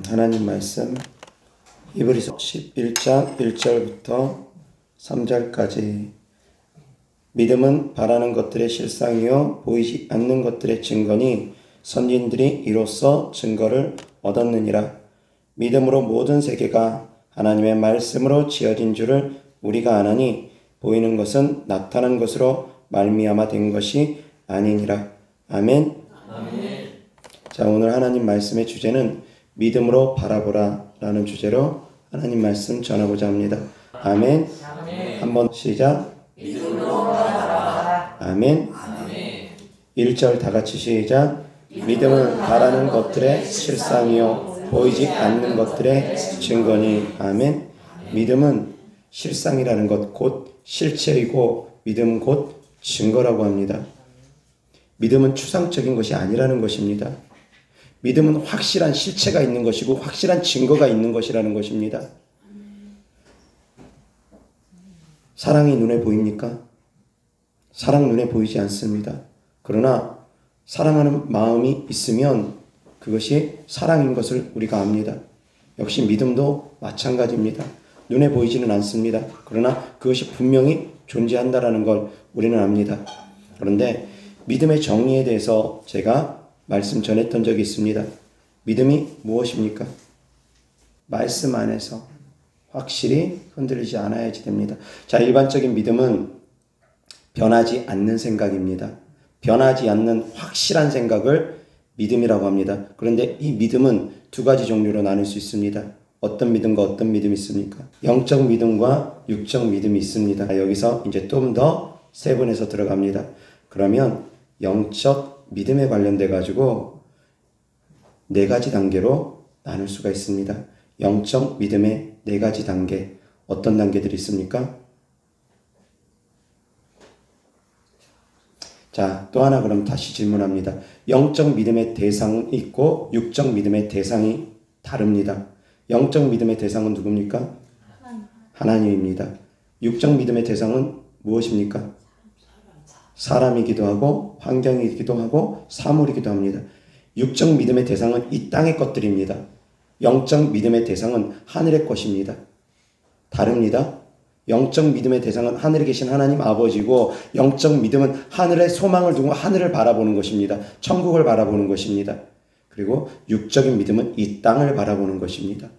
하나님 말씀 히브리서 11장 1절부터 3절까지. 믿음은 바라는 것들의 실상이요 보이지 않는 것들의 증거니 선진들이 이로써 증거를 얻었느니라. 믿음으로 모든 세계가 하나님의 말씀으로 지어진 줄을 우리가 아나니 보이는 것은 나타난 것으로 말미암아 된 것이 아니니라. 아멘. 아멘. 자, 오늘 하나님 말씀의 주제는 믿음으로 바라보라 라는 주제로 하나님 말씀 전하고자 합니다. 아멘. 아멘. 한번 시작. 믿음으로 바라보라. 아멘. 아멘. 1절 다 같이 시작. 믿음은 바라는 것들의 실상이요 보이지 않는 것들의 증거니. 아멘. 믿음은 실상이라는 것 곧 실체이고 믿음은 곧 증거라고 합니다. 믿음은 추상적인 것이 아니라는 것입니다. 믿음은 확실한 실체가 있는 것이고 확실한 증거가 있는 것이라는 것입니다. 사랑이 눈에 보입니까? 사랑 눈에 보이지 않습니다. 그러나 사랑하는 마음이 있으면 그것이 사랑인 것을 우리가 압니다. 역시 믿음도 마찬가지입니다. 눈에 보이지는 않습니다. 그러나 그것이 분명히 존재한다는 걸 우리는 압니다. 그런데 믿음의 정의에 대해서 제가 말씀 전했던 적이 있습니다. 믿음이 무엇입니까? 말씀 안에서 확실히 흔들리지 않아야지 됩니다. 자, 일반적인 믿음은 변하지 않는 생각입니다. 변하지 않는 확실한 생각을 믿음이라고 합니다. 그런데 이 믿음은 두 가지 종류로 나눌 수 있습니다. 어떤 믿음과 어떤 믿음이 있습니까? 영적 믿음과 육적 믿음이 있습니다. 여기서 이제 좀 더 세분해서 들어갑니다. 그러면 영적 믿음에 관련돼 가지고 네 가지 단계로 나눌 수가 있습니다. 영적 믿음의 네 가지 단계. 어떤 단계들이 있습니까? 자, 또 하나 그럼 다시 질문합니다. 영적 믿음의 대상이 있고 육적 믿음의 대상이 다릅니다. 영적 믿음의 대상은 누굽니까? 하나님입니다. 육적 믿음의 대상은 무엇입니까? 사람이기도 하고 환경이기도 하고 사물이기도 합니다. 육적 믿음의 대상은 이 땅의 것들입니다. 영적 믿음의 대상은 하늘의 것입니다. 다릅니다. 영적 믿음의 대상은 하늘에 계신 하나님 아버지고 영적 믿음은 하늘의 소망을 두고 하늘을 바라보는 것입니다. 천국을 바라보는 것입니다. 그리고 육적인 믿음은 이 땅을 바라보는 것입니다.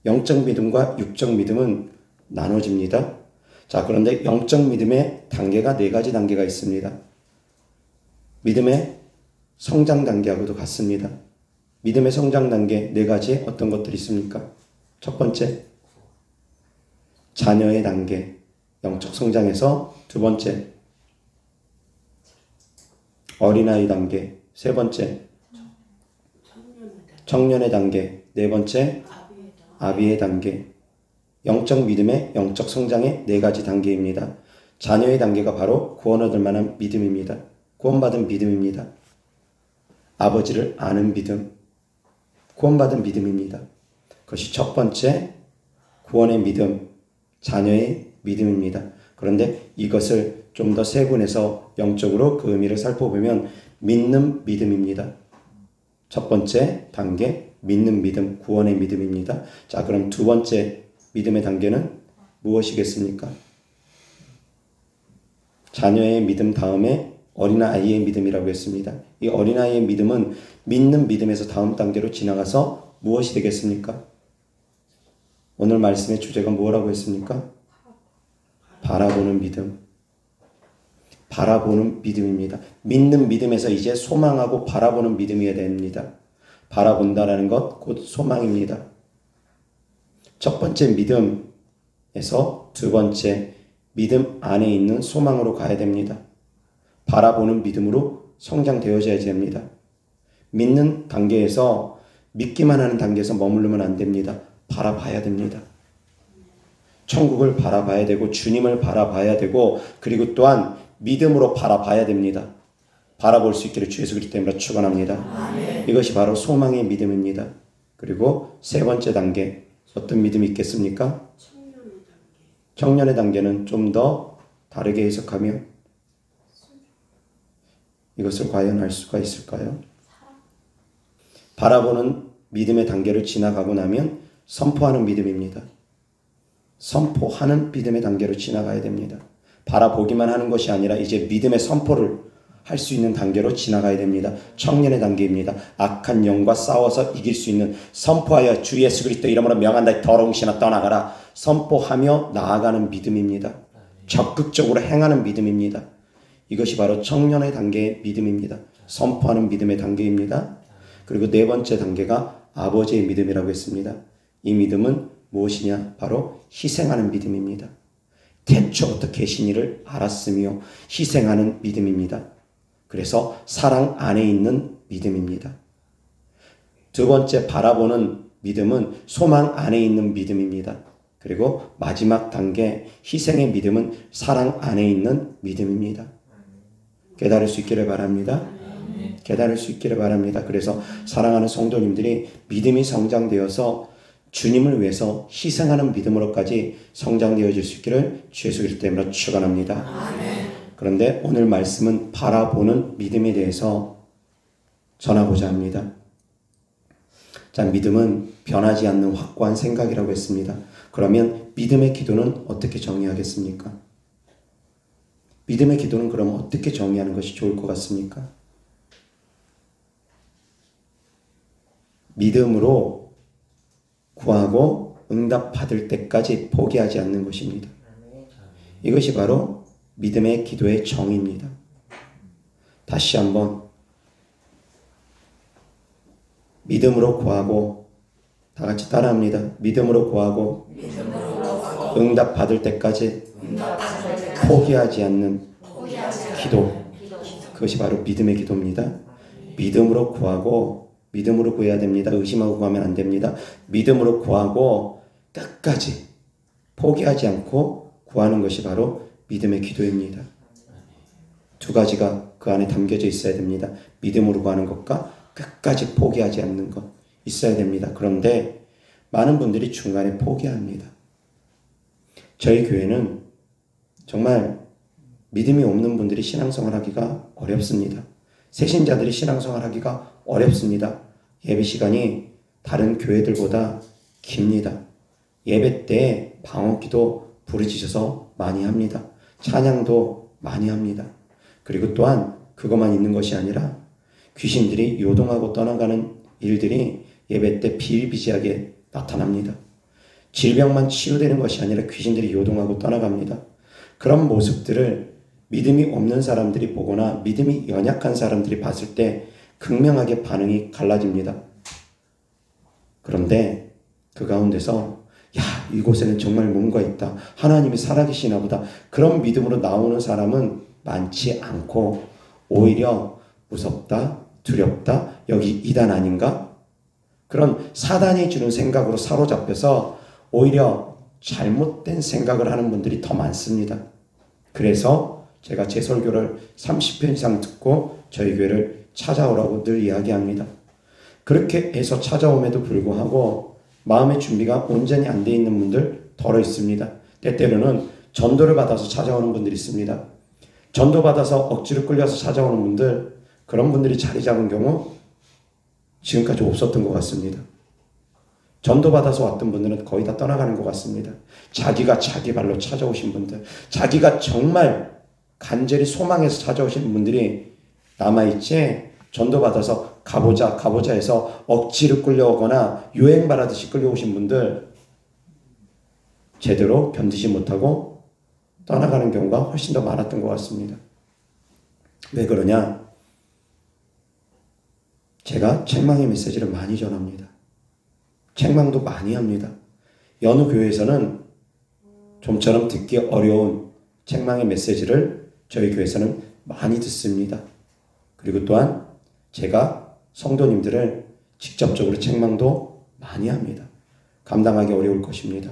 영적 믿음과 육적 믿음은 나눠집니다. 자, 그런데 영적 믿음의 단계가 네 가지 단계가 있습니다. 믿음의 성장 단계하고도 같습니다. 믿음의 성장 단계 네 가지 어떤 것들이 있습니까? 첫 번째, 자녀의 단계, 영적 성장에서 두 번째, 어린아이 단계, 세 번째, 청년의 단계, 네 번째, 아비의 단계. 영적 믿음의 영적 성장의 네 가지 단계입니다. 자녀의 단계가 바로 구원 얻을 만한 믿음입니다. 구원받은 믿음입니다. 아버지를 아는 믿음, 구원받은 믿음입니다. 그것이 첫 번째 구원의 믿음, 자녀의 믿음입니다. 그런데 이것을 좀 더 세분해서 영적으로 그 의미를 살펴보면 믿는 믿음입니다. 첫 번째 단계 믿는 믿음, 구원의 믿음입니다. 자, 그럼 두 번째 믿음의 단계는 무엇이겠습니까? 자녀의 믿음 다음에 어린아이의 믿음이라고 했습니다. 이 어린아이의 믿음은 믿는 믿음에서 다음 단계로 지나가서 무엇이 되겠습니까? 오늘 말씀의 주제가 뭐라고 했습니까? 바라보는 믿음. 바라보는 믿음입니다. 믿는 믿음에서 이제 소망하고 바라보는 믿음이 됩니다. 바라본다라는 것 곧 소망입니다. 첫 번째 믿음에서 두 번째 믿음 안에 있는 소망으로 가야 됩니다. 바라보는 믿음으로 성장되어져야 됩니다. 믿는 단계에서 믿기만 하는 단계에서 머무르면 안 됩니다. 바라봐야 됩니다. 천국을 바라봐야 되고 주님을 바라봐야 되고 그리고 또한 믿음으로 바라봐야 됩니다. 바라볼 수 있기를 주 예수 그리스도 이름으로 축원합니다. 아멘. 이것이 바로 소망의 믿음입니다. 그리고 세 번째 단계 어떤 믿음이 있겠습니까? 청년의 단계는 좀 더 다르게 해석하면 이것을 과연 알 수가 있을까요? 바라보는 믿음의 단계를 지나가고 나면 선포하는 믿음입니다. 선포하는 믿음의 단계로 지나가야 됩니다. 바라보기만 하는 것이 아니라 이제 믿음의 선포를 할 수 있는 단계로 지나가야 됩니다. 청년의 단계입니다. 악한 영과 싸워서 이길 수 있는 선포하여 주 예수 그리스도 이름으로 명한다. 더러운 신아 떠나가라. 선포하며 나아가는 믿음입니다. 적극적으로 행하는 믿음입니다. 이것이 바로 청년의 단계의 믿음입니다. 선포하는 믿음의 단계입니다. 그리고 네 번째 단계가 아버지의 믿음이라고 했습니다. 이 믿음은 무엇이냐? 바로 희생하는 믿음입니다. 태초부터 계신 이를 알았으며 희생하는 믿음입니다. 그래서 사랑 안에 있는 믿음입니다. 두 번째 바라보는 믿음은 소망 안에 있는 믿음입니다. 그리고 마지막 단계 희생의 믿음은 사랑 안에 있는 믿음입니다. 깨달을 수 있기를 바랍니다. 깨달을 수 있기를 바랍니다. 그래서 사랑하는 성도님들이 믿음이 성장되어서 주님을 위해서 희생하는 믿음으로까지 성장되어질 수 있기를 주 예수 그리스도 이름으로 축원합니다. 그런데 오늘 말씀은 바라보는 믿음에 대해서 전하고자 합니다. 자, 믿음은 변하지 않는 확고한 생각이라고 했습니다. 그러면 믿음의 기도는 어떻게 정의하겠습니까? 믿음의 기도는 그럼 어떻게 정의하는 것이 좋을 것 같습니까? 믿음으로 구하고 응답받을 때까지 포기하지 않는 것입니다. 이것이 바로 믿음의 기도의 정의입니다. 다시 한번 믿음으로 구하고 다 같이 따라합니다. 믿음으로 구하고 응답받을 때까지 포기하지 않는 기도. 그것이 바로 믿음의 기도입니다. 믿음으로 구하고 믿음으로 구해야 됩니다. 의심하고 구하면 안 됩니다. 믿음으로 구하고 끝까지 포기하지 않고 구하는 것이 바로 믿음의 기도입니다. 두 가지가 그 안에 담겨져 있어야 됩니다. 믿음으로 구하는 것과 끝까지 포기하지 않는 것 있어야 됩니다. 그런데 많은 분들이 중간에 포기합니다. 저희 교회는 정말 믿음이 없는 분들이 신앙생활 하기가 어렵습니다. 새신자들이 신앙생활 하기가 어렵습니다. 예배 시간이 다른 교회들보다 깁니다. 예배 때 방언기도 부르짖어서 많이 합니다. 찬양도 많이 합니다. 그리고 또한 그것만 있는 것이 아니라 귀신들이 요동하고 떠나가는 일들이 예배 때 비일비재하게 나타납니다. 질병만 치유되는 것이 아니라 귀신들이 요동하고 떠나갑니다. 그런 모습들을 믿음이 없는 사람들이 보거나 믿음이 연약한 사람들이 봤을 때 극명하게 반응이 갈라집니다. 그런데 그 가운데서 야, 이곳에는 정말 뭔가 있다. 하나님이 살아계시나 보다. 그런 믿음으로 나오는 사람은 많지 않고 오히려 무섭다, 두렵다, 여기 이단 아닌가? 그런 사단이 주는 생각으로 사로잡혀서 오히려 잘못된 생각을 하는 분들이 더 많습니다. 그래서 제가 제 설교를 30편 이상 듣고 저희 교회를 찾아오라고 늘 이야기합니다. 그렇게 해서 찾아옴에도 불구하고 마음의 준비가 온전히 안 돼 있는 분들 덜어 있습니다. 때때로는 전도를 받아서 찾아오는 분들이 있습니다. 전도 받아서 억지로 끌려서 찾아오는 분들, 그런 분들이 자리 잡은 경우 지금까지 없었던 것 같습니다. 전도 받아서 왔던 분들은 거의 다 떠나가는 것 같습니다. 자기가 자기 발로 찾아오신 분들, 자기가 정말 간절히 소망해서 찾아오신 분들이 남아있지, 전도 받아서 가보자 해서 억지로 끌려오거나 유행받아듯이 끌려오신 분들 제대로 견디지 못하고 떠나가는 경우가 훨씬 더 많았던 것 같습니다. 왜 그러냐? 제가 책망의 메시지를 많이 전합니다. 책망도 많이 합니다. 여느 교회에서는 좀처럼 듣기 어려운 책망의 메시지를 저희 교회에서는 많이 듣습니다. 그리고 또한 제가 성도님들을 직접적으로 책망도 많이 합니다. 감당하기 어려울 것입니다.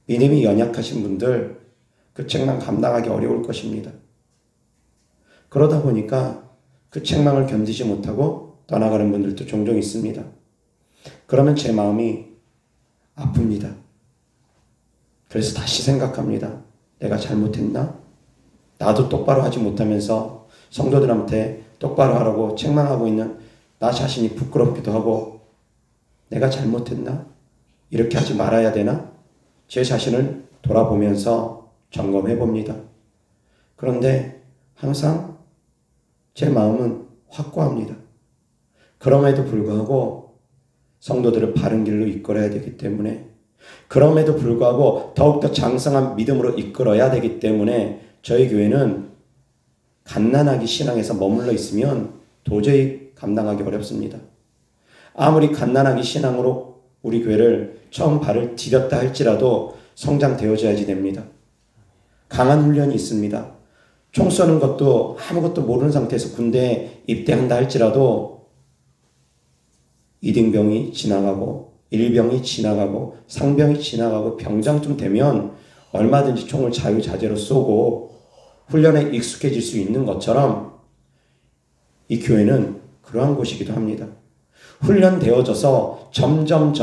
믿음이 연약하신 분들 그 책망 감당하기 어려울 것입니다. 그러다 보니까 그 책망을 견디지 못하고 떠나가는 분들도 종종 있습니다. 그러면 제 마음이 아픕니다. 그래서 다시 생각합니다. 내가 잘못했나? 나도 똑바로 하지 못하면서 성도들한테 똑바로 하라고 책망하고 있는 나 자신이 부끄럽기도 하고 내가 잘못했나? 이렇게 하지 말아야 되나? 제 자신을 돌아보면서 점검해 봅니다. 그런데 항상 제 마음은 확고합니다. 그럼에도 불구하고 성도들을 바른 길로 이끌어야 되기 때문에, 그럼에도 불구하고 더욱더 장성한 믿음으로 이끌어야 되기 때문에 저희 교회는 갓난아기 신앙에서 머물러 있으면 도저히 감당하기 어렵습니다. 아무리 갓난아기 신앙으로 우리 교회를 처음 발을 디뎠다 할지라도 성장되어져야지 됩니다. 강한 훈련이 있습니다. 총 쏘는 것도 아무것도 모르는 상태에서 군대에 입대한다 할지라도 이등병이 지나가고 일병이 지나가고 상병이 지나가고 병장쯤 되면 얼마든지 총을 자유자재로 쏘고 훈련에 익숙해질 수 있는 것처럼 이 교회는 그러한 곳이기도 합니다. 훈련되어져서 점점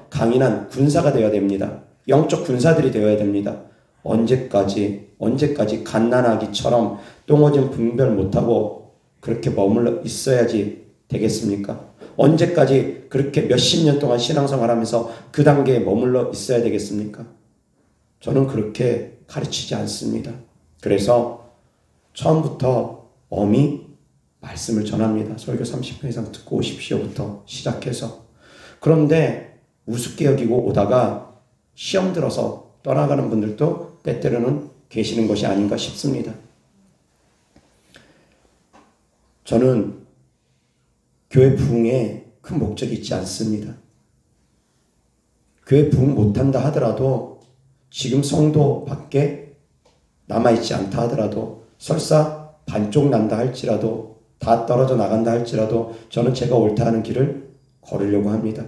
강인한 군사가 되어야 됩니다. 영적 군사들이 되어야 됩니다. 언제까지 갓난아기처럼 똥오줌 분별 못하고 그렇게 머물러 있어야지 되겠습니까? 언제까지 그렇게 몇십 년 동안 신앙생활하면서 그 단계에 머물러 있어야 되겠습니까? 저는 그렇게 가르치지 않습니다. 그래서 처음부터 엄히 말씀을 전합니다. 설교 30분 이상 듣고 오십시오부터 시작해서. 그런데 우습게 여기고 오다가 시험 들어서 떠나가는 분들도 때때로는 계시는 것이 아닌가 싶습니다. 저는 교회 부흥에 큰 목적이 있지 않습니다. 교회 부흥 못한다 하더라도 지금 성도 밖에 남아있지 않다 하더라도 설사 반쪽 난다 할지라도 다 떨어져 나간다 할지라도 저는 제가 옳다 하는 길을 걸으려고 합니다.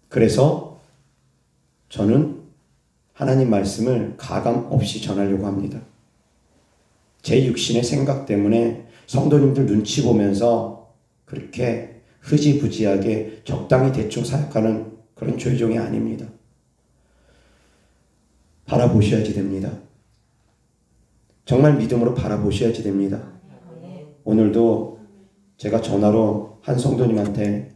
그래서 저는 하나님 말씀을 가감 없이 전하려고 합니다. 제 육신의 생각 때문에 성도님들 눈치 보면서 그렇게 흐지부지하게 적당히 대충 사역하는 그런 조종이 아닙니다. 바라보셔야지 됩니다. 정말 믿음으로 바라보셔야지 됩니다. 오늘도 제가 전화로 한 성도님한테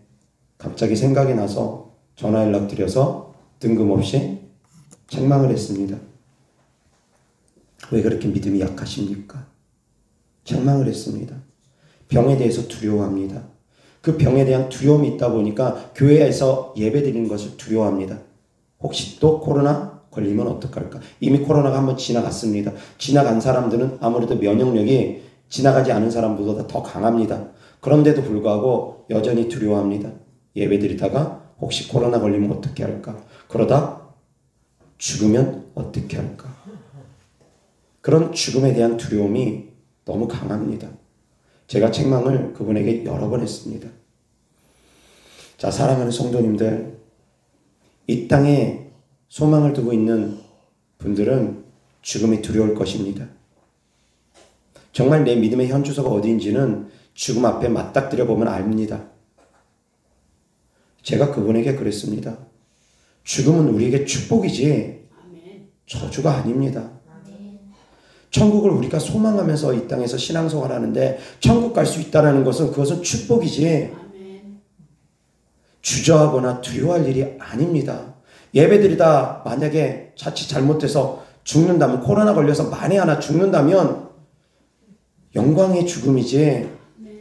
갑자기 생각이 나서 전화 연락드려서 뜬금없이 책망을 했습니다. 왜 그렇게 믿음이 약하십니까? 책망을 했습니다. 병에 대해서 두려워합니다. 그 병에 대한 두려움이 있다 보니까 교회에서 예배드리는 것을 두려워합니다. 혹시 또 코로나 걸리면 어떡할까? 이미 코로나가 한번 지나갔습니다. 지나간 사람들은 아무래도 면역력이 지나가지 않은 사람보다 더 강합니다. 그런데도 불구하고 여전히 두려워합니다. 예배드리다가 혹시 코로나 걸리면 어떻게 할까? 그러다 죽으면 어떻게 할까? 그런 죽음에 대한 두려움이 너무 강합니다. 제가 책망을 그분에게 여러 번 했습니다. 자, 사랑하는 성도님들, 이 땅에 소망을 두고 있는 분들은 죽음이 두려울 것입니다. 정말 내 믿음의 현주소가 어디인지는 죽음 앞에 맞닥뜨려 보면 압니다. 제가 그분에게 그랬습니다. 죽음은 우리에게 축복이지 저주가 아닙니다. 천국을 우리가 소망하면서 이 땅에서 신앙생활 하는데 천국 갈 수 있다는 것은 그것은 축복이지 주저하거나 두려워할 일이 아닙니다. 예배드리다 만약에 자칫 잘못해서 죽는다면, 코로나 걸려서 만에 하나 죽는다면 영광의 죽음이지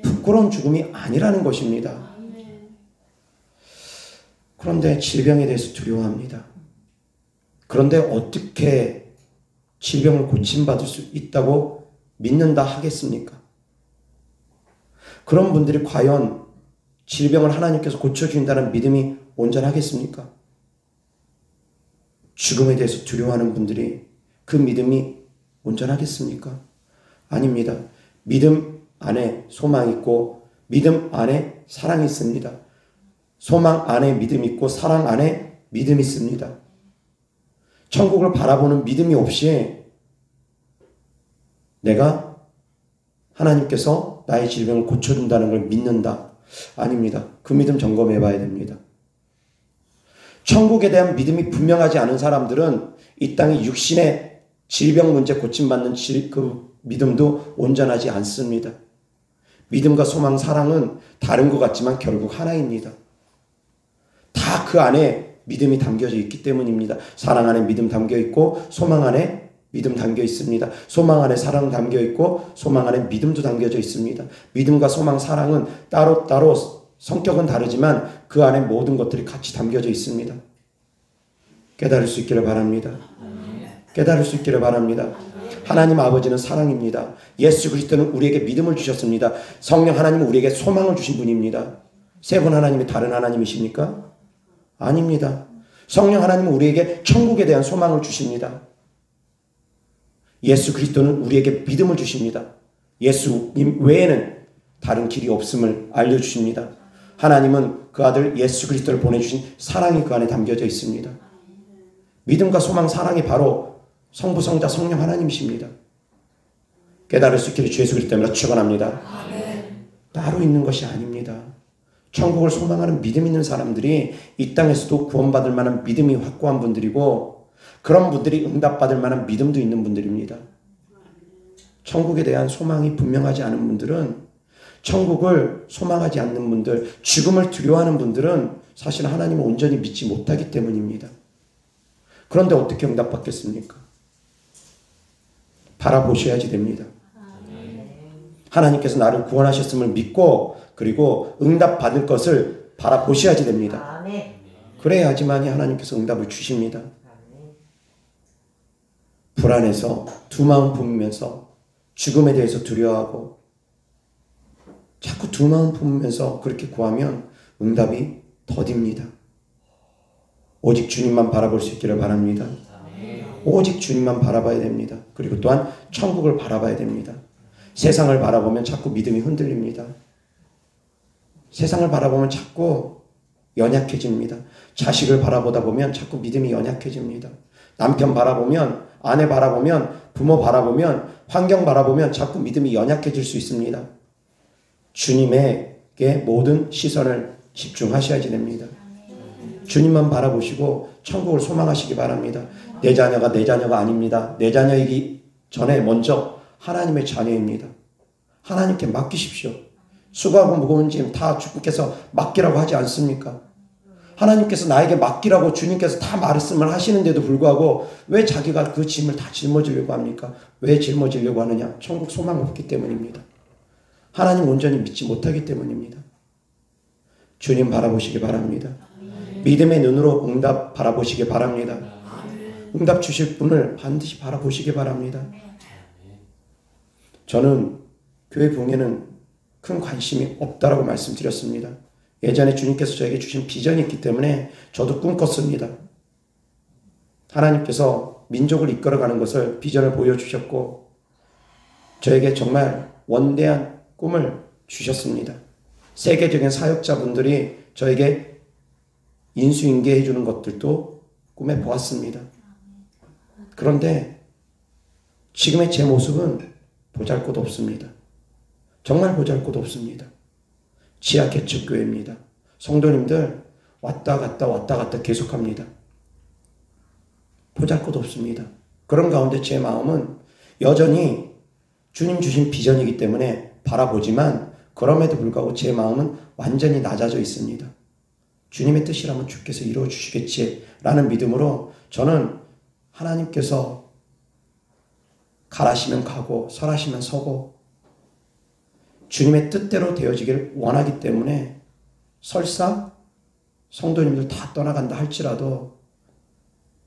부끄러운 죽음이 아니라는 것입니다. 그런데 질병에 대해서 두려워합니다. 그런데 어떻게 질병을 고침받을 수 있다고 믿는다 하겠습니까? 그런 분들이 과연 질병을 하나님께서 고쳐주신다는 믿음이 온전하겠습니까? 죽음에 대해서 두려워하는 분들이 그 믿음이 온전하겠습니까? 아닙니다. 믿음 안에 소망이 있고 믿음 안에 사랑이 있습니다. 소망 안에 믿음이 있고 사랑 안에 믿음이 있습니다. 천국을 바라보는 믿음이 없이 내가 하나님께서 나의 질병을 고쳐준다는 걸 믿는다. 아닙니다. 그 믿음 점검해 봐야 됩니다. 천국에 대한 믿음이 분명하지 않은 사람들은 이 땅의 육신의 질병 문제 고침받는 그 믿음도 온전하지 않습니다. 믿음과 소망, 사랑은 다른 것 같지만 결국 하나입니다. 다 그 안에 믿음이 담겨져 있기 때문입니다. 사랑 안에 믿음 담겨 있고 소망 안에 믿음 담겨 있습니다. 소망 안에 사랑 담겨 있고 소망 안에 믿음도 담겨져 있습니다. 믿음과 소망, 사랑은 따로따로 성격은 다르지만 그 안에 모든 것들이 같이 담겨져 있습니다. 깨달을 수 있기를 바랍니다. 깨달을 수 있기를 바랍니다. 하나님 아버지는 사랑입니다. 예수 그리스도는 우리에게 믿음을 주셨습니다. 성령 하나님은 우리에게 소망을 주신 분입니다. 세 분 하나님이 다른 하나님이십니까? 아닙니다. 성령 하나님은 우리에게 천국에 대한 소망을 주십니다. 예수 그리스도는 우리에게 믿음을 주십니다. 예수님 외에는 다른 길이 없음을 알려주십니다. 하나님은 그 아들 예수 그리스도를 보내주신 사랑이 그 안에 담겨져 있습니다. 믿음과 소망, 사랑이 바로 성부, 성자, 성령 하나님이십니다. 깨달을 수 있기를 주 예수 그리스도로 축원합니다. 따로 있는 것이 아닙니다. 천국을 소망하는 믿음 있는 사람들이 이 땅에서도 구원받을 만한 믿음이 확고한 분들이고 그런 분들이 응답받을 만한 믿음도 있는 분들입니다. 천국에 대한 소망이 분명하지 않은 분들은, 천국을 소망하지 않는 분들, 죽음을 두려워하는 분들은 사실 하나님을 온전히 믿지 못하기 때문입니다. 그런데 어떻게 응답받겠습니까? 바라보셔야지 됩니다. 하나님께서 나를 구원하셨음을 믿고 그리고 응답받을 것을 바라보셔야지 됩니다. 그래야지만이 하나님께서 응답을 주십니다. 불안해서 두 마음 품으면서 죽음에 대해서 두려워하고 자꾸 두 마음 품으면서 그렇게 구하면 응답이 더딥니다. 오직 주님만 바라볼 수 있기를 바랍니다. 오직 주님만 바라봐야 됩니다. 그리고 또한 천국을 바라봐야 됩니다. 세상을 바라보면 자꾸 믿음이 흔들립니다. 세상을 바라보면 자꾸 연약해집니다. 자식을 바라보다 보면 자꾸 믿음이 연약해집니다. 남편 바라보면, 아내 바라보면, 부모 바라보면, 환경 바라보면 자꾸 믿음이 연약해질 수 있습니다. 주님에게 모든 시선을 집중하셔야지 됩니다. 주님만 바라보시고 천국을 소망하시기 바랍니다. 내 자녀가 내 자녀가 아닙니다. 내 자녀이기 전에 먼저 하나님의 자녀입니다. 하나님께 맡기십시오. 수고하고 무거운 짐 다 주님께서 맡기라고 하지 않습니까? 하나님께서 나에게 맡기라고 주님께서 다 말씀을 하시는데도 불구하고 왜 자기가 그 짐을 다 짊어지려고 합니까? 왜 짊어지려고 하느냐? 천국 소망이 없기 때문입니다. 하나님 온전히 믿지 못하기 때문입니다. 주님 바라보시기 바랍니다. 믿음의 눈으로 응답 바라보시기 바랍니다. 응답 주실 분을 반드시 바라보시기 바랍니다. 저는 교회 부흥에는 큰 관심이 없다라고 말씀드렸습니다. 예전에 주님께서 저에게 주신 비전이 있기 때문에 저도 꿈꿨습니다. 하나님께서 민족을 이끌어가는 것을 비전을 보여주셨고 저에게 정말 원대한 꿈을 주셨습니다. 세계적인 사역자분들이 저에게 인수인계해 주는 것들도 꿈에 보았습니다. 그런데 지금의 제 모습은 보잘것 없습니다. 정말 보잘것 없습니다. 지하 개척교회입니다. 성도님들 왔다 갔다 계속합니다. 보잘것 없습니다. 그런 가운데 제 마음은 여전히 주님 주신 비전이기 때문에 바라보지만 그럼에도 불구하고 제 마음은 완전히 낮아져 있습니다. 주님의 뜻이라면 주께서 이루어 주시겠지라는 믿음으로 저는 하나님께서 가라시면 가고 설하시면 서고 주님의 뜻대로 되어지기를 원하기 때문에 설사 성도님들 다 떠나간다 할지라도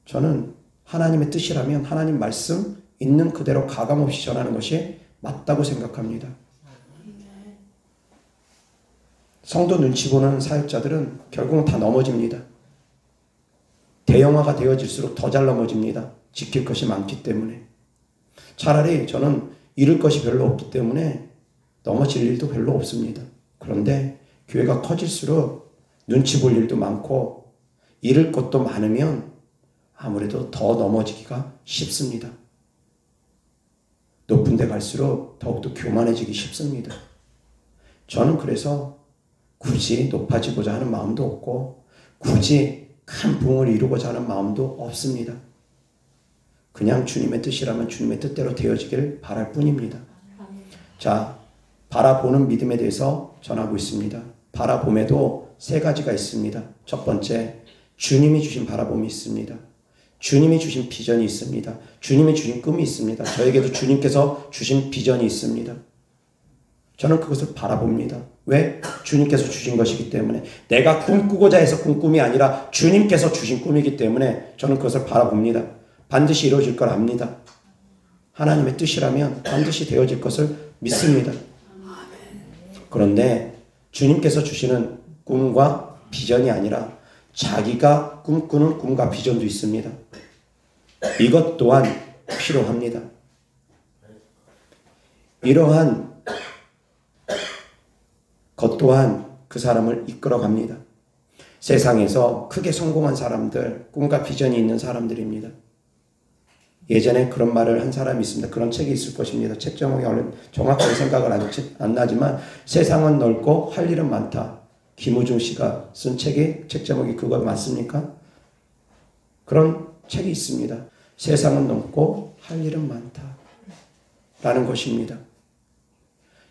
저는 하나님의 뜻이라면 하나님 말씀 있는 그대로 가감없이 전하는 것이 맞다고 생각합니다. 성도 눈치 보는 사역자들은 결국은 다 넘어집니다. 대형화가 되어질수록 더 잘 넘어집니다. 지킬 것이 많기 때문에. 차라리 저는 잃을 것이 별로 없기 때문에 넘어질 일도 별로 없습니다. 그런데 교회가 커질수록 눈치 볼 일도 많고 잃을 것도 많으면 아무래도 더 넘어지기가 쉽습니다. 높은 데 갈수록 더욱더 교만해지기 쉽습니다. 저는 그래서 굳이 높아지고자 하는 마음도 없고 굳이 큰 부흥을 이루고자 하는 마음도 없습니다. 그냥 주님의 뜻이라면 주님의 뜻대로 되어지기를 바랄 뿐입니다. 자, 바라보는 믿음에 대해서 전하고 있습니다. 바라봄에도 세 가지가 있습니다. 첫 번째, 주님이 주신 바라봄이 있습니다. 주님이 주신 비전이 있습니다. 주님이 주신 꿈이 있습니다. 저에게도 주님께서 주신 비전이 있습니다. 저는 그것을 바라봅니다. 왜? 주님께서 주신 것이기 때문에. 내가 꿈꾸고자 해서 꾼 꿈이 아니라 주님께서 주신 꿈이기 때문에 저는 그것을 바라봅니다. 반드시 이루어질 걸 압니다. 하나님의 뜻이라면 반드시 되어질 것을 믿습니다. 그런데 주님께서 주시는 꿈과 비전이 아니라 자기가 꿈꾸는 꿈과 비전도 있습니다. 이것 또한 필요합니다. 이러한 것 또한 그 사람을 이끌어갑니다. 세상에서 크게 성공한 사람들, 꿈과 비전이 있는 사람들입니다. 예전에 그런 말을 한 사람이 있습니다. 그런 책이 있을 것입니다. 책 제목이 정확하게 생각을 안 나지만 세상은 넓고 할 일은 많다. 김우중 씨가 쓴 책의 책 제목이 그거 맞습니까? 그런 책이 있습니다. 세상은 넓고 할 일은 많다. 라는 것입니다.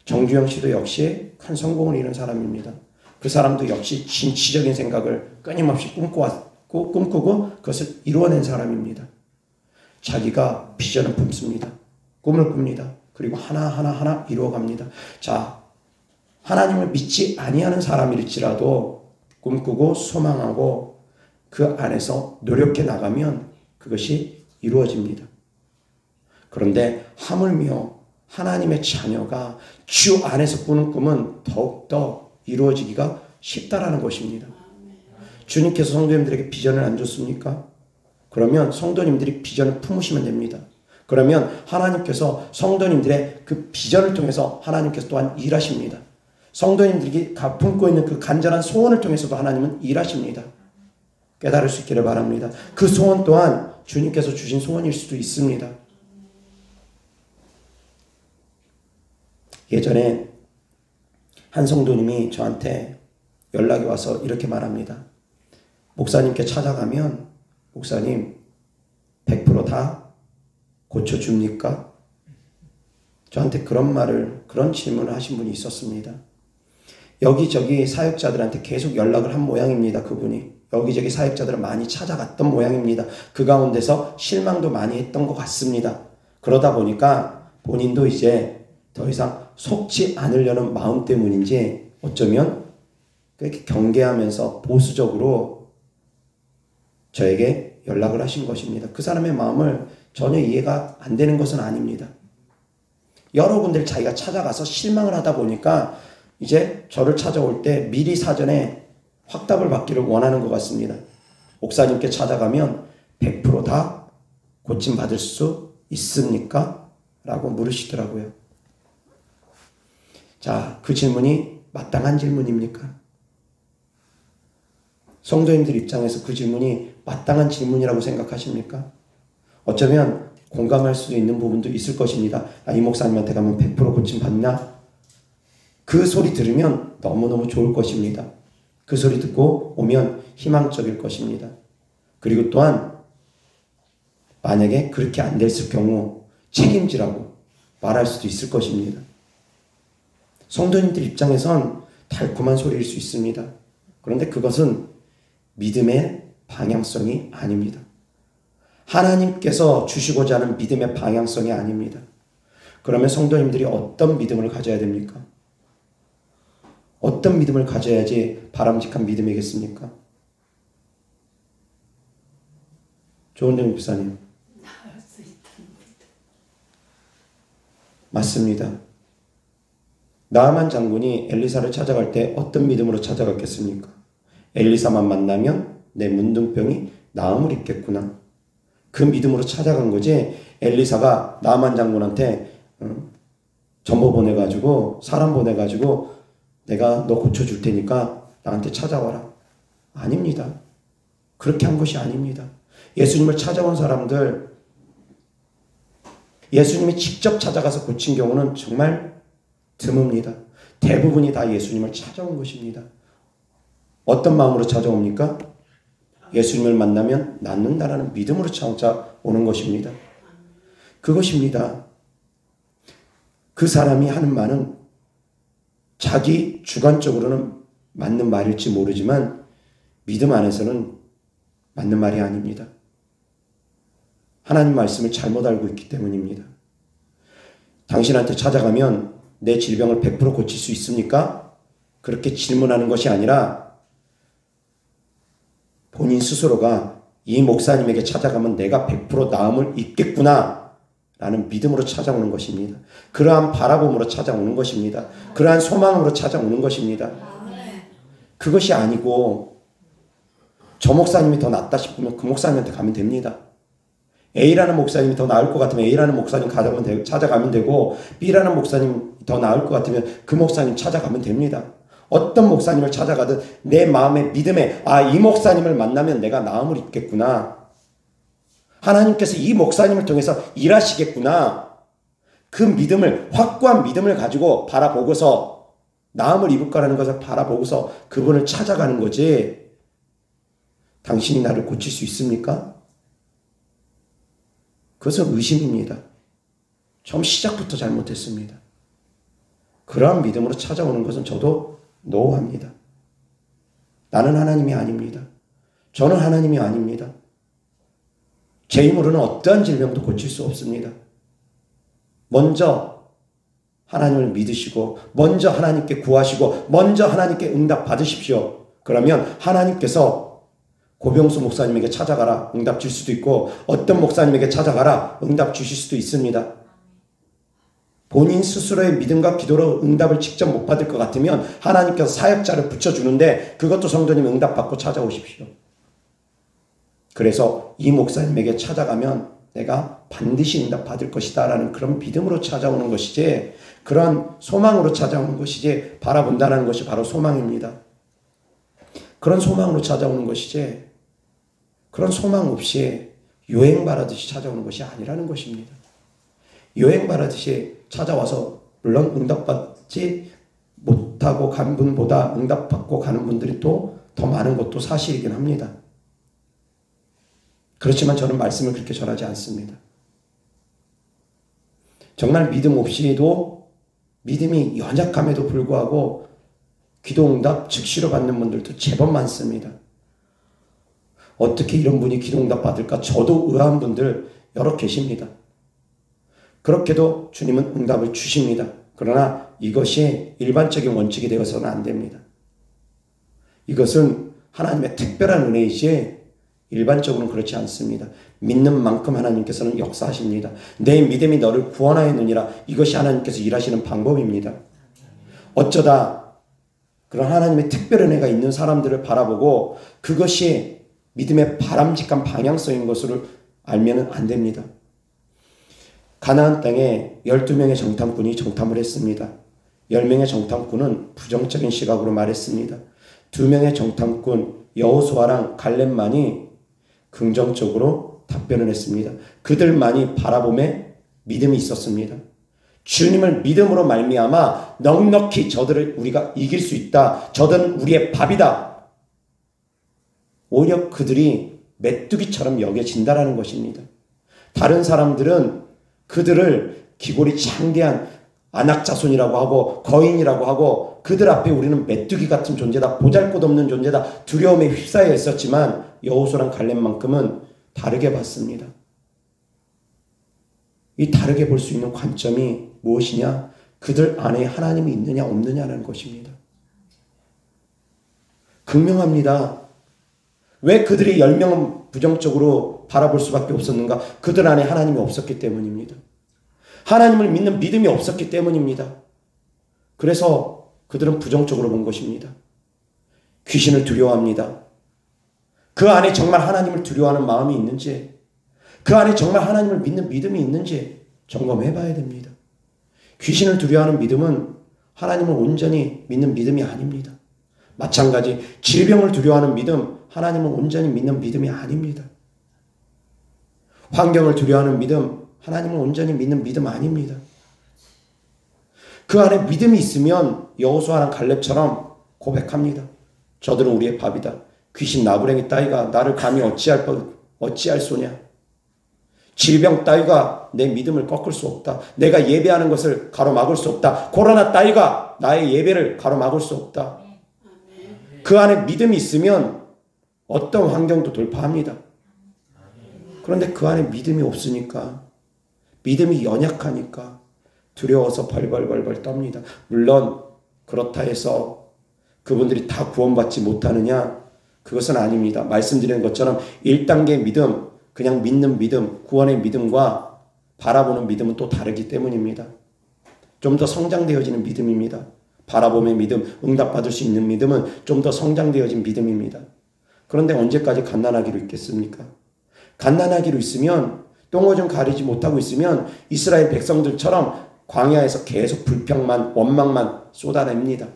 정주영 씨도 역시 큰 성공을 이룬 사람입니다. 그 사람도 역시 진취적인 생각을 끊임없이 꿈꾸고 그것을 이루어낸 사람입니다. 자기가 비전을 품습니다. 꿈을 꿉니다. 그리고 하나하나 이루어갑니다. 자, 하나님을 믿지 아니하는 사람일지라도 꿈꾸고 소망하고 그 안에서 노력해 나가면 그것이 이루어집니다. 그런데 하물며 하나님의 자녀가 주 안에서 꾸는 꿈은 더욱더 이루어지기가 쉽다라는 것입니다. 주님께서 성도님들에게 비전을 안 줬습니까? 그러면 성도님들이 비전을 품으시면 됩니다. 그러면 하나님께서 성도님들의 그 비전을 통해서 하나님께서 또한 일하십니다. 성도님들이 품고 있는 그 간절한 소원을 통해서도 하나님은 일하십니다. 깨달을 수 있기를 바랍니다. 그 소원 또한 주님께서 주신 소원일 수도 있습니다. 예전에 한 성도님이 저한테 연락이 와서 이렇게 말합니다. 목사님께 찾아가면 목사님 100% 다 고쳐줍니까? 저한테 그런 질문을 하신 분이 있었습니다. 여기저기 사역자들한테 계속 연락을 한 모양입니다. 그분이. 여기저기 사역자들을 많이 찾아갔던 모양입니다. 그 가운데서 실망도 많이 했던 것 같습니다. 그러다 보니까 본인도 이제 더 이상 속지 않으려는 마음 때문인지 어쩌면 그렇게 경계하면서 보수적으로 저에게 연락을 하신 것입니다. 그 사람의 마음을 전혀 이해가 안 되는 것은 아닙니다. 여러 군데를 자기가 찾아가서 실망을 하다 보니까 이제 저를 찾아올 때 미리 사전에 확답을 받기를 원하는 것 같습니다. 목사님께 찾아가면 100% 다 고침받을 수 있습니까? 라고 물으시더라고요. 자, 그 질문이 마땅한 질문입니까? 성도님들 입장에서 그 질문이 마땅한 질문이라고 생각하십니까? 어쩌면 공감할 수도 있는 부분도 있을 것입니다. 이 목사님한테 가면 100% 고침받나? 그 소리 들으면 너무너무 좋을 것입니다. 그 소리 듣고 오면 희망적일 것입니다. 그리고 또한 만약에 그렇게 안 됐을 경우 책임지라고 말할 수도 있을 것입니다. 성도님들 입장에선 달콤한 소리일 수 있습니다. 그런데 그것은 믿음의 방향성이 아닙니다. 하나님께서 주시고자 하는 믿음의 방향성이 아닙니다. 그러면 성도님들이 어떤 믿음을 가져야 됩니까? 어떤 믿음을 가져야지 바람직한 믿음이겠습니까? 조은정 목사님. 맞습니다. 나아만 장군이 엘리사를 찾아갈 때 어떤 믿음으로 찾아갔겠습니까? 엘리사만 만나면 내 문둥병이 나음을 입겠구나. 그 믿음으로 찾아간 거지. 엘리사가 나아만 장군한테 전보 보내가지고 사람 보내가지고 내가 너 고쳐줄 테니까 나한테 찾아와라. 아닙니다. 그렇게 한 것이 아닙니다. 예수님을 찾아온 사람들, 예수님이 직접 찾아가서 고친 경우는 정말 드뭅니다. 대부분이 다 예수님을 찾아온 것입니다. 어떤 마음으로 찾아옵니까? 예수님을 만나면 낫는다라는 믿음으로 찾아오는 것입니다. 그것입니다. 그 사람이 하는 말은 자기 주관적으로는 맞는 말일지 모르지만 믿음 안에서는 맞는 말이 아닙니다. 하나님 말씀을 잘못 알고 있기 때문입니다. 당신한테 찾아가면 내 질병을 100% 고칠 수 있습니까? 그렇게 질문하는 것이 아니라 본인 스스로가 이 목사님에게 찾아가면 내가 100% 나음을 입겠구나 라는 믿음으로 찾아오는 것입니다. 그러한 바라봄으로 찾아오는 것입니다. 그러한 소망으로 찾아오는 것입니다. 그것이 아니고 저 목사님이 더 낫다 싶으면 그 목사님한테 가면 됩니다. A라는 목사님이 더 나을 것 같으면 A라는 목사님 찾아가면 되고 B라는 목사님 더 나을 것 같으면 그 목사님 찾아가면 됩니다. 어떤 목사님을 찾아가든 내 마음의 믿음에 이 목사님을 만나면 내가 나음을 입겠구나. 하나님께서 이 목사님을 통해서 일하시겠구나. 그 믿음을 확고한 믿음을 가지고 바라보고서 나음을 입을 거라는 것을 바라보고서 그분을 찾아가는 거지. 당신이 나를 고칠 수 있습니까? 그것은 의심입니다. 처음 시작부터 잘못했습니다. 그러한 믿음으로 찾아오는 것은 저도 노합니다. 나는 하나님이 아닙니다. 저는 하나님이 아닙니다. 제 힘으로는 어떠한 질병도 고칠 수 없습니다. 먼저 하나님을 믿으시고 먼저 하나님께 구하시고 먼저 하나님께 응답 받으십시오. 그러면 하나님께서 고병수 목사님에게 찾아가라 응답 줄 수도 있고 어떤 목사님에게 찾아가라 응답 주실 수도 있습니다. 본인 스스로의 믿음과 기도로 응답을 직접 못 받을 것 같으면 하나님께서 사역자를 붙여주는데 그것도 성도님 응답 받고 찾아오십시오. 그래서 이 목사님에게 찾아가면 내가 반드시 응답 받을 것이다 라는 그런 믿음으로 찾아오는 것이지 그런 소망으로 찾아오는 것이지 바라본다는 것이 바로 소망입니다. 그런 소망으로 찾아오는 것이지 그런 소망 없이 요행바라듯이 찾아오는 것이 아니라는 것입니다. 요행바라듯이 찾아와서 물론 응답받지 못하고 간 분보다 응답받고 가는 분들이 또 더 많은 것도 사실이긴 합니다. 그렇지만 저는 말씀을 그렇게 전하지 않습니다. 정말 믿음 없이도 믿음이 연약함에도 불구하고 기도응답 즉시로 받는 분들도 제법 많습니다. 어떻게 이런 분이 기도응답 받을까? 저도 의아한 분들 여러 계십니다. 그렇게도 주님은 응답을 주십니다. 그러나 이것이 일반적인 원칙이 되어서는 안 됩니다. 이것은 하나님의 특별한 은혜이지 일반적으로는 그렇지 않습니다. 믿는 만큼 하나님께서는 역사하십니다. 내 믿음이 너를 구원하였느니라. 이것이 하나님께서 일하시는 방법입니다. 어쩌다 그런 하나님의 특별 은혜가 있는 사람들을 바라보고 그것이 믿음의 바람직한 방향성인 것으로 알면 안 됩니다. 가나안 땅에 12명의 정탐꾼이 정탐을 했습니다. 10명의 정탐꾼은 부정적인 시각으로 말했습니다. 2명의 정탐꾼 여호수아랑 갈렙만이 긍정적으로 답변을 했습니다. 그들만이 바라봄에 믿음이 있었습니다. 주님을 믿음으로 말미암아 넉넉히 저들을 우리가 이길 수 있다. 저들은 우리의 밥이다. 오히려 그들이 메뚜기처럼 여겨진다라는 것입니다. 다른 사람들은 그들을 기골이 장대한 안악자손이라고 하고 거인이라고 하고 그들 앞에 우리는 메뚜기 같은 존재다. 보잘것없는 존재다. 두려움에 휩싸여 있었지만 여호수아랑 갈렙만큼은 다르게 봤습니다. 이 다르게 볼 수 있는 관점이 무엇이냐? 그들 안에 하나님이 있느냐 없느냐라는 것입니다. 극명합니다. 왜 그들이 10명은 부정적으로 바라볼 수밖에 없었는가? 그들 안에 하나님이 없었기 때문입니다. 하나님을 믿는 믿음이 없었기 때문입니다. 그래서 그들은 부정적으로 본 것입니다. 귀신을 두려워합니다. 그 안에 정말 하나님을 두려워하는 마음이 있는지, 그 안에 정말 하나님을 믿는 믿음이 있는지 점검해 봐야 됩니다. 귀신을 두려워하는 믿음은 하나님을 온전히 믿는 믿음이 아닙니다. 마찬가지 질병을 두려워하는 믿음, 하나님을 온전히 믿는 믿음이 아닙니다. 환경을 두려워하는 믿음, 하나님을 온전히 믿는 믿음 아닙니다. 그 안에 믿음이 있으면 여호수아랑 갈렙처럼 고백합니다. 저들은 우리의 밥이다. 귀신 나부랭이 따위가 나를 감히 어찌할 소냐. 질병 따위가 내 믿음을 꺾을 수 없다. 내가 예배하는 것을 가로막을 수 없다. 코로나 따위가 나의 예배를 가로막을 수 없다. 그 안에 믿음이 있으면 어떤 환경도 돌파합니다. 그런데 그 안에 믿음이 없으니까, 믿음이 연약하니까 두려워서 벌벌벌벌 떱니다. 물론 그렇다 해서 그분들이 다 구원받지 못하느냐? 그것은 아닙니다. 말씀드린 것처럼 1단계 믿음, 그냥 믿는 믿음, 구원의 믿음과 바라보는 믿음은 또 다르기 때문입니다. 좀 더 성장되어지는 믿음입니다. 바라봄의 믿음, 응답받을 수 있는 믿음은 좀 더 성장되어진 믿음입니다. 그런데 언제까지 갓난아기로 있겠습니까? 갓난아기로 있으면, 똥오줌 가리지 못하고 있으면 이스라엘 백성들처럼 광야에서 계속 불평만, 원망만 쏟아냅니다.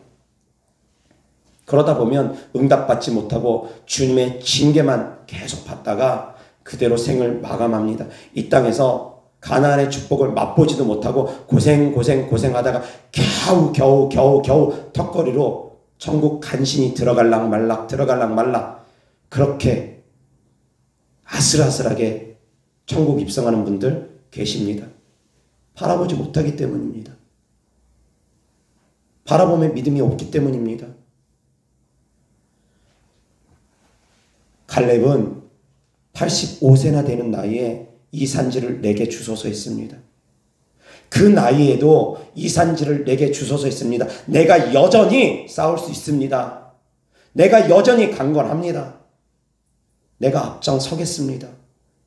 그러다 보면 응답받지 못하고 주님의 징계만 계속 받다가 그대로 생을 마감합니다. 이 땅에서 가나안의 축복을 맛보지도 못하고 고생하다가 겨우 턱걸이로 천국 간신히 들어갈락 말락 그렇게 아슬아슬하게 천국 입성하는 분들 계십니다. 바라보지 못하기 때문입니다. 바라봄에 믿음이 없기 때문입니다. 갈렙은 85세나 되는 나이에 이 산지를 내게 주소서 했습니다. 그 나이에도 이 산지를 내게 주소서 했습니다. 내가 여전히 싸울 수 있습니다. 내가 여전히 강건합니다. 내가 앞장서겠습니다.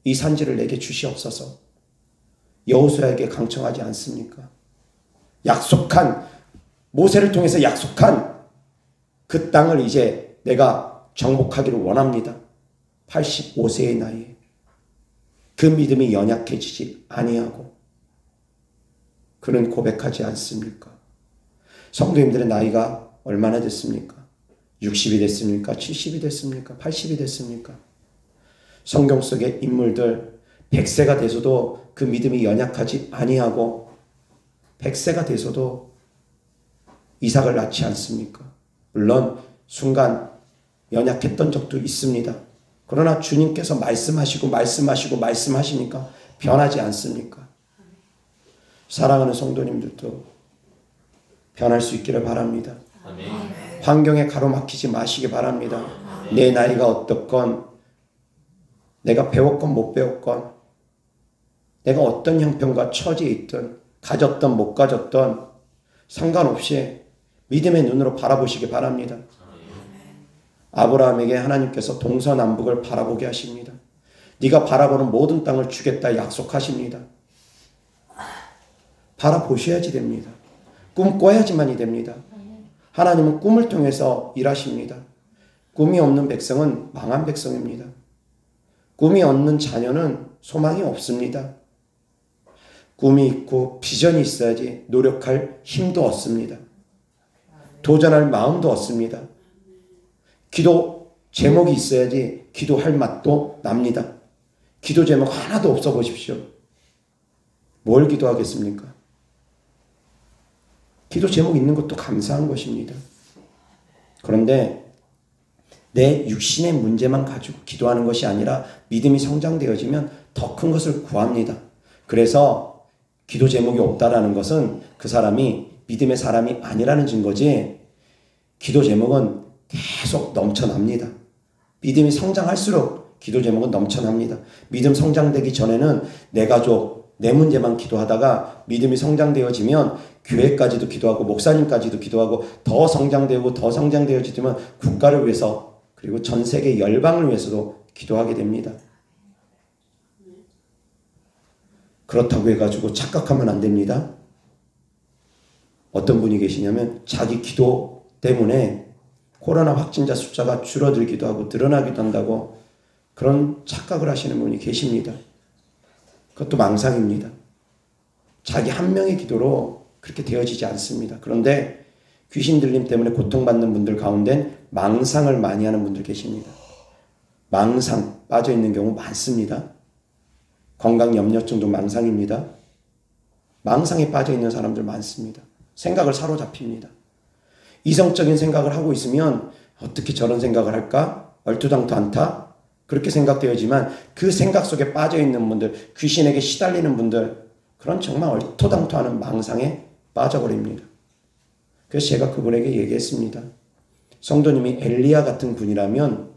이 산지를 내게 주시옵소서. 여호수아에게 강청하지 않습니까? 약속한, 모세를 통해서 약속한 그 땅을 이제 내가 정복하기를 원합니다. 85세의 나이에 그 믿음이 연약해지지 아니하고 그는 고백하지 않습니까? 성도님들의 나이가 얼마나 됐습니까? 60이 됐습니까? 70이 됐습니까? 80이 됐습니까? 성경 속의 인물들 100세가 돼서도 그 믿음이 연약하지 아니하고 100세가 돼서도 이삭을 낳지 않습니까? 물론 순간 연약했던 적도 있습니다. 그러나 주님께서 말씀하시니까 변하지 않습니까? 사랑하는 성도님들도 변할 수 있기를 바랍니다. 아멘. 환경에 가로막히지 마시기 바랍니다. 내 나이가 어떻건, 내가 배웠건 못 배웠건, 내가 어떤 형편과 처지에 있든, 가졌던 못 가졌던 상관없이 믿음의 눈으로 바라보시기 바랍니다. 아브라함에게 하나님께서 동서남북을 바라보게 하십니다. 네가 바라보는 모든 땅을 주겠다 약속하십니다. 바라보셔야지 됩니다. 꿈꿔야지만이 됩니다. 하나님은 꿈을 통해서 일하십니다. 꿈이 없는 백성은 망한 백성입니다. 꿈이 없는 자녀는 소망이 없습니다. 꿈이 있고 비전이 있어야지 노력할 힘도 얻습니다. 도전할 마음도 얻습니다. 기도 제목이 있어야지 기도할 맛도 납니다. 기도 제목 하나도 없어 보십시오. 뭘 기도하겠습니까? 기도 제목 있는 것도 감사한 것입니다. 그런데 내 육신의 문제만 가지고 기도하는 것이 아니라 믿음이 성장되어지면 더 큰 것을 구합니다. 그래서 기도 제목이 없다라는 것은 그 사람이 믿음의 사람이 아니라는 증거지, 기도 제목은 계속 넘쳐납니다. 믿음이 성장할수록 기도 제목은 넘쳐납니다. 믿음 성장되기 전에는 내 가족, 내 문제만 기도하다가 믿음이 성장되어지면 교회까지도 기도하고 목사님까지도 기도하고 더 성장되어지면 국가를 위해서 그리고 전 세계 열방을 위해서도 기도하게 됩니다. 그렇다고 해가지고 착각하면 안 됩니다. 어떤 분이 계시냐면 자기 기도 때문에 코로나 확진자 숫자가 줄어들기도 하고 늘어나기도 한다고 그런 착각을 하시는 분이 계십니다. 그것도 망상입니다. 자기 한 명의 기도로 그렇게 되어지지 않습니다. 그런데 귀신 들림 때문에 고통받는 분들 가운데 망상을 많이 하는 분들 계십니다. 망상 빠져있는 경우 많습니다. 건강염려증도 망상입니다. 망상에 빠져있는 사람들 많습니다. 생각을 사로잡힙니다. 이성적인 생각을 하고 있으면 어떻게 저런 생각을 할까? 얼토당토 않다? 그렇게 생각되어지만 그 생각 속에 빠져있는 분들, 귀신에게 시달리는 분들, 그런 정말 얼토당토하는 망상에 빠져버립니다. 그래서 제가 그분에게 얘기했습니다. 성도님이 엘리야 같은 분이라면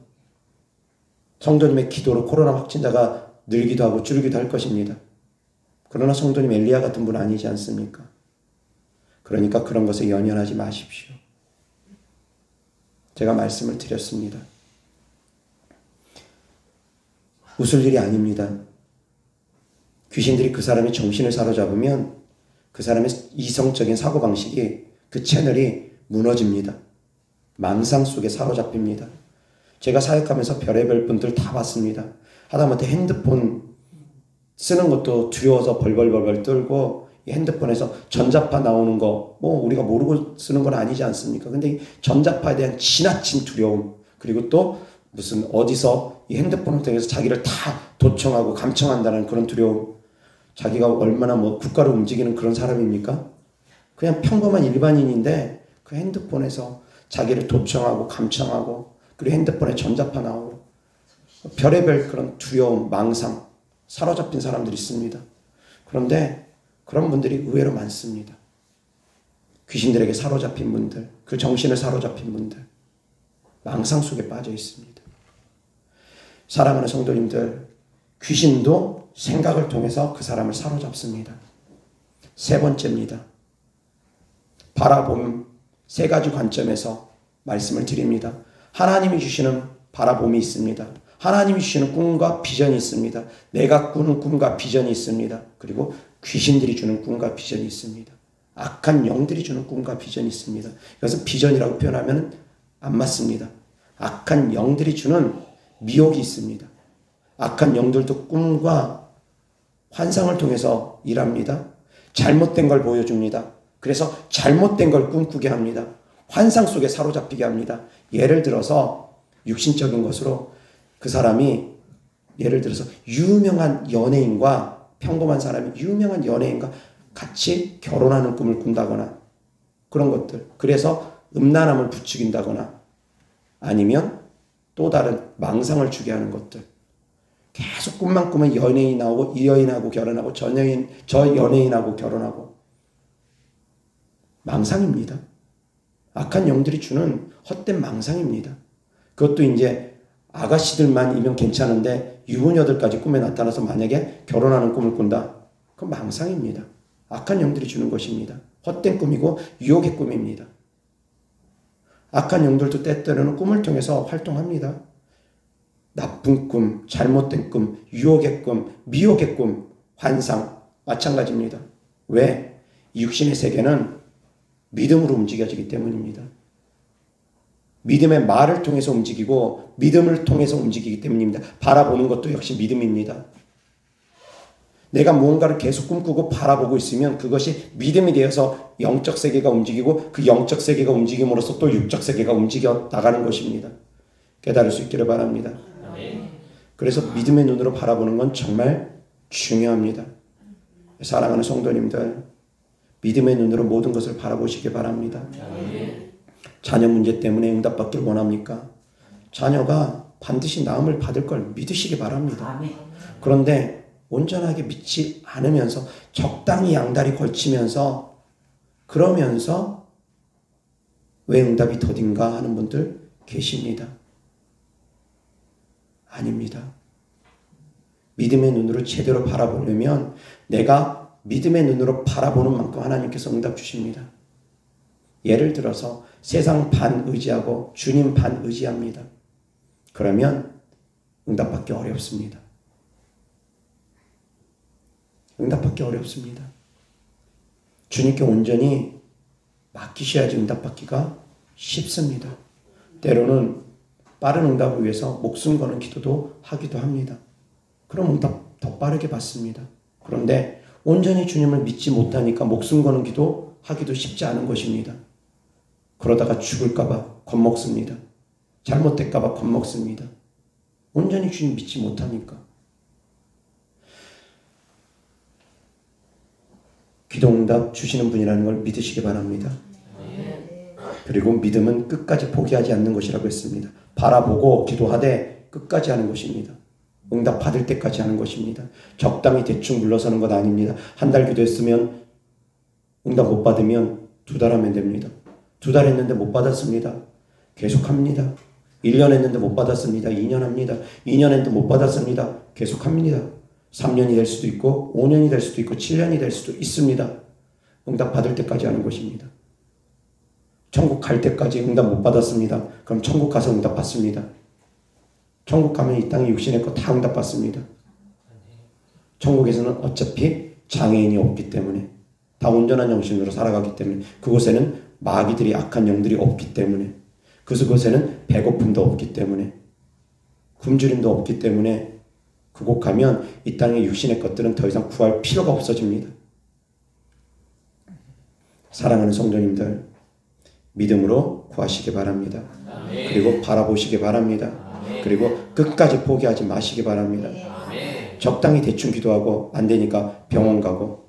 성도님의 기도로 코로나 확진자가 늘기도 하고 줄기도 할 것입니다. 그러나 성도님 엘리야 같은 분 아니지 않습니까? 그러니까 그런 것에 연연하지 마십시오. 제가 말씀을 드렸습니다. 웃을 일이 아닙니다. 귀신들이 그 사람의 정신을 사로잡으면 그 사람의 이성적인 사고방식이, 그 채널이 무너집니다. 망상 속에 사로잡힙니다. 제가 사역하면서 별의별 분들 다 봤습니다. 하다못해 핸드폰 쓰는 것도 두려워서 벌벌벌벌 떨고, 이 핸드폰에서 전자파 나오는 거 우리가 모르고 쓰는 건 아니지 않습니까? 근데 이 전자파에 대한 지나친 두려움, 그리고 또 무슨 어디서 이 핸드폰을 통해서 자기를 다 도청하고 감청한다는 그런 두려움. 자기가 얼마나 국가를 움직이는 그런 사람입니까? 그냥 평범한 일반인인데 그 핸드폰에서 자기를 도청하고 감청하고, 그리고 핸드폰에 전자파 나오고, 별의별 그런 두려움, 망상, 사로잡힌 사람들이 있습니다. 그런데 그런 분들이 의외로 많습니다. 귀신들에게 사로잡힌 분들, 그 정신을 사로잡힌 분들, 망상 속에 빠져 있습니다. 사랑하는 성도님들, 귀신도 생각을 통해서 그 사람을 사로잡습니다. 세 번째입니다. 바라봄, 세 가지 관점에서 말씀을 드립니다. 하나님이 주시는 바라봄이 있습니다. 하나님이 주시는 꿈과 비전이 있습니다. 내가 꾸는 꿈과 비전이 있습니다. 그리고 귀신들이 주는 꿈과 비전이 있습니다. 악한 영들이 주는 꿈과 비전이 있습니다. 이것은 비전이라고 표현하면 안 맞습니다. 악한 영들이 주는 미혹이 있습니다. 악한 영들도 꿈과 환상을 통해서 일합니다. 잘못된 걸 보여줍니다. 그래서 잘못된 걸 꿈꾸게 합니다. 환상 속에 사로잡히게 합니다. 예를 들어서 육신적인 것으로 그 사람이, 예를 들어서 유명한 연예인과, 평범한 사람이 유명한 연예인과 같이 결혼하는 꿈을 꾼다거나 그런 것들. 그래서 음란함을 부추긴다거나 아니면 또 다른 망상을 주게 하는 것들. 계속 꿈만 꾸면 연예인 나오고, 이 여인하고 결혼하고, 저 연예인하고 결혼하고. 망상입니다. 악한 영들이 주는 헛된 망상입니다. 그것도 이제 아가씨들만이면 괜찮은데 유부녀들까지 꿈에 나타나서 만약에 결혼하는 꿈을 꾼다. 그건 망상입니다. 악한 영들이 주는 것입니다. 헛된 꿈이고 유혹의 꿈입니다. 악한 영들도 때때로는 꿈을 통해서 활동합니다. 나쁜 꿈, 잘못된 꿈, 유혹의 꿈, 미혹의 꿈, 환상 마찬가지입니다. 왜? 육신의 세계는 믿음으로 움직여지기 때문입니다. 믿음의 말을 통해서 움직이고 믿음을 통해서 움직이기 때문입니다. 바라보는 것도 역시 믿음입니다. 내가 무언가를 계속 꿈꾸고 바라보고 있으면 그것이 믿음이 되어서 영적 세계가 움직이고, 그 영적 세계가 움직임으로써 또 육적 세계가 움직여 나가는 것입니다. 깨달을 수 있기를 바랍니다. 그래서 믿음의 눈으로 바라보는 건 정말 중요합니다. 사랑하는 성도님들, 믿음의 눈으로 모든 것을 바라보시기 바랍니다. 자녀 문제 때문에 응답받기를 원합니까? 자녀가 반드시 나음을 받을 걸 믿으시기 바랍니다. 그런데 온전하게 믿지 않으면서 적당히 양다리 걸치면서 그러면서 왜 응답이 더딘가 하는 분들 계십니다. 아닙니다. 믿음의 눈으로 제대로 바라보려면 내가 믿음의 눈으로 바라보는 만큼 하나님께서 응답 주십니다. 예를 들어서 세상 반 의지하고 주님 반 의지합니다. 그러면 응답받기 어렵습니다. 응답받기 어렵습니다. 주님께 온전히 맡기셔야지 응답받기가 쉽습니다. 때로는 빠른 응답을 위해서 목숨 거는 기도도 하기도 합니다. 그럼 응답 더 빠르게 받습니다. 그런데 온전히 주님을 믿지 못하니까 목숨 거는 기도 하기도 쉽지 않은 것입니다. 그러다가 죽을까봐 겁먹습니다. 잘못될까봐 겁먹습니다. 온전히 주님 믿지 못하니까. 기도응답 주시는 분이라는 걸 믿으시기 바랍니다. 그리고 믿음은 끝까지 포기하지 않는 것이라고 했습니다. 바라보고 기도하되 끝까지 하는 것입니다. 응답 받을 때까지 하는 것입니다. 적당히 대충 물러서는 것 아닙니다. 한 달 기도했으면 응답 못 받으면 2달 하면 됩니다. 2달 했는데 못 받았습니다. 계속합니다. 1년 했는데 못 받았습니다. 2년 합니다. 2년 했는데 못 받았습니다. 계속합니다. 3년이 될 수도 있고 5년이 될 수도 있고 7년이 될 수도 있습니다. 응답 받을 때까지 하는 것입니다. 천국 갈 때까지 응답 못 받았습니다. 그럼 천국 가서 응답 받습니다. 천국 가면 이 땅에 육신의 것 다 응답 받습니다. 천국에서는 어차피 장애인이 없기 때문에 다 온전한 영신으로 살아가기 때문에 그곳에는 마귀들이 악한 영들이 없기 때문에 그곳에는 배고픔도 없기 때문에 굶주림도 없기 때문에 그곳 가면 이 땅의 육신의 것들은 더 이상 구할 필요가 없어집니다. 사랑하는 성도님들, 믿음으로 구하시기 바랍니다. 그리고 바라보시기 바랍니다. 그리고 끝까지 포기하지 마시기 바랍니다. 적당히 대충 기도하고 안 되니까 병원 가고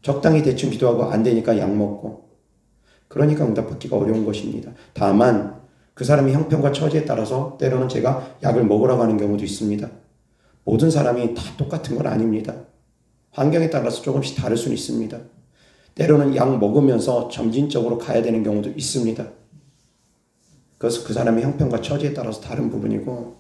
적당히 대충 기도하고 안 되니까 약 먹고 그러니까 응답받기가 어려운 것입니다. 다만 그 사람의 형편과 처지에 따라서 때로는 제가 약을 먹으라고 하는 경우도 있습니다. 모든 사람이 다 똑같은 건 아닙니다. 환경에 따라서 조금씩 다를 수는 있습니다. 때로는 약 먹으면서 점진적으로 가야 되는 경우도 있습니다. 그래서 그 사람의 형편과 처지에 따라서 다른 부분이고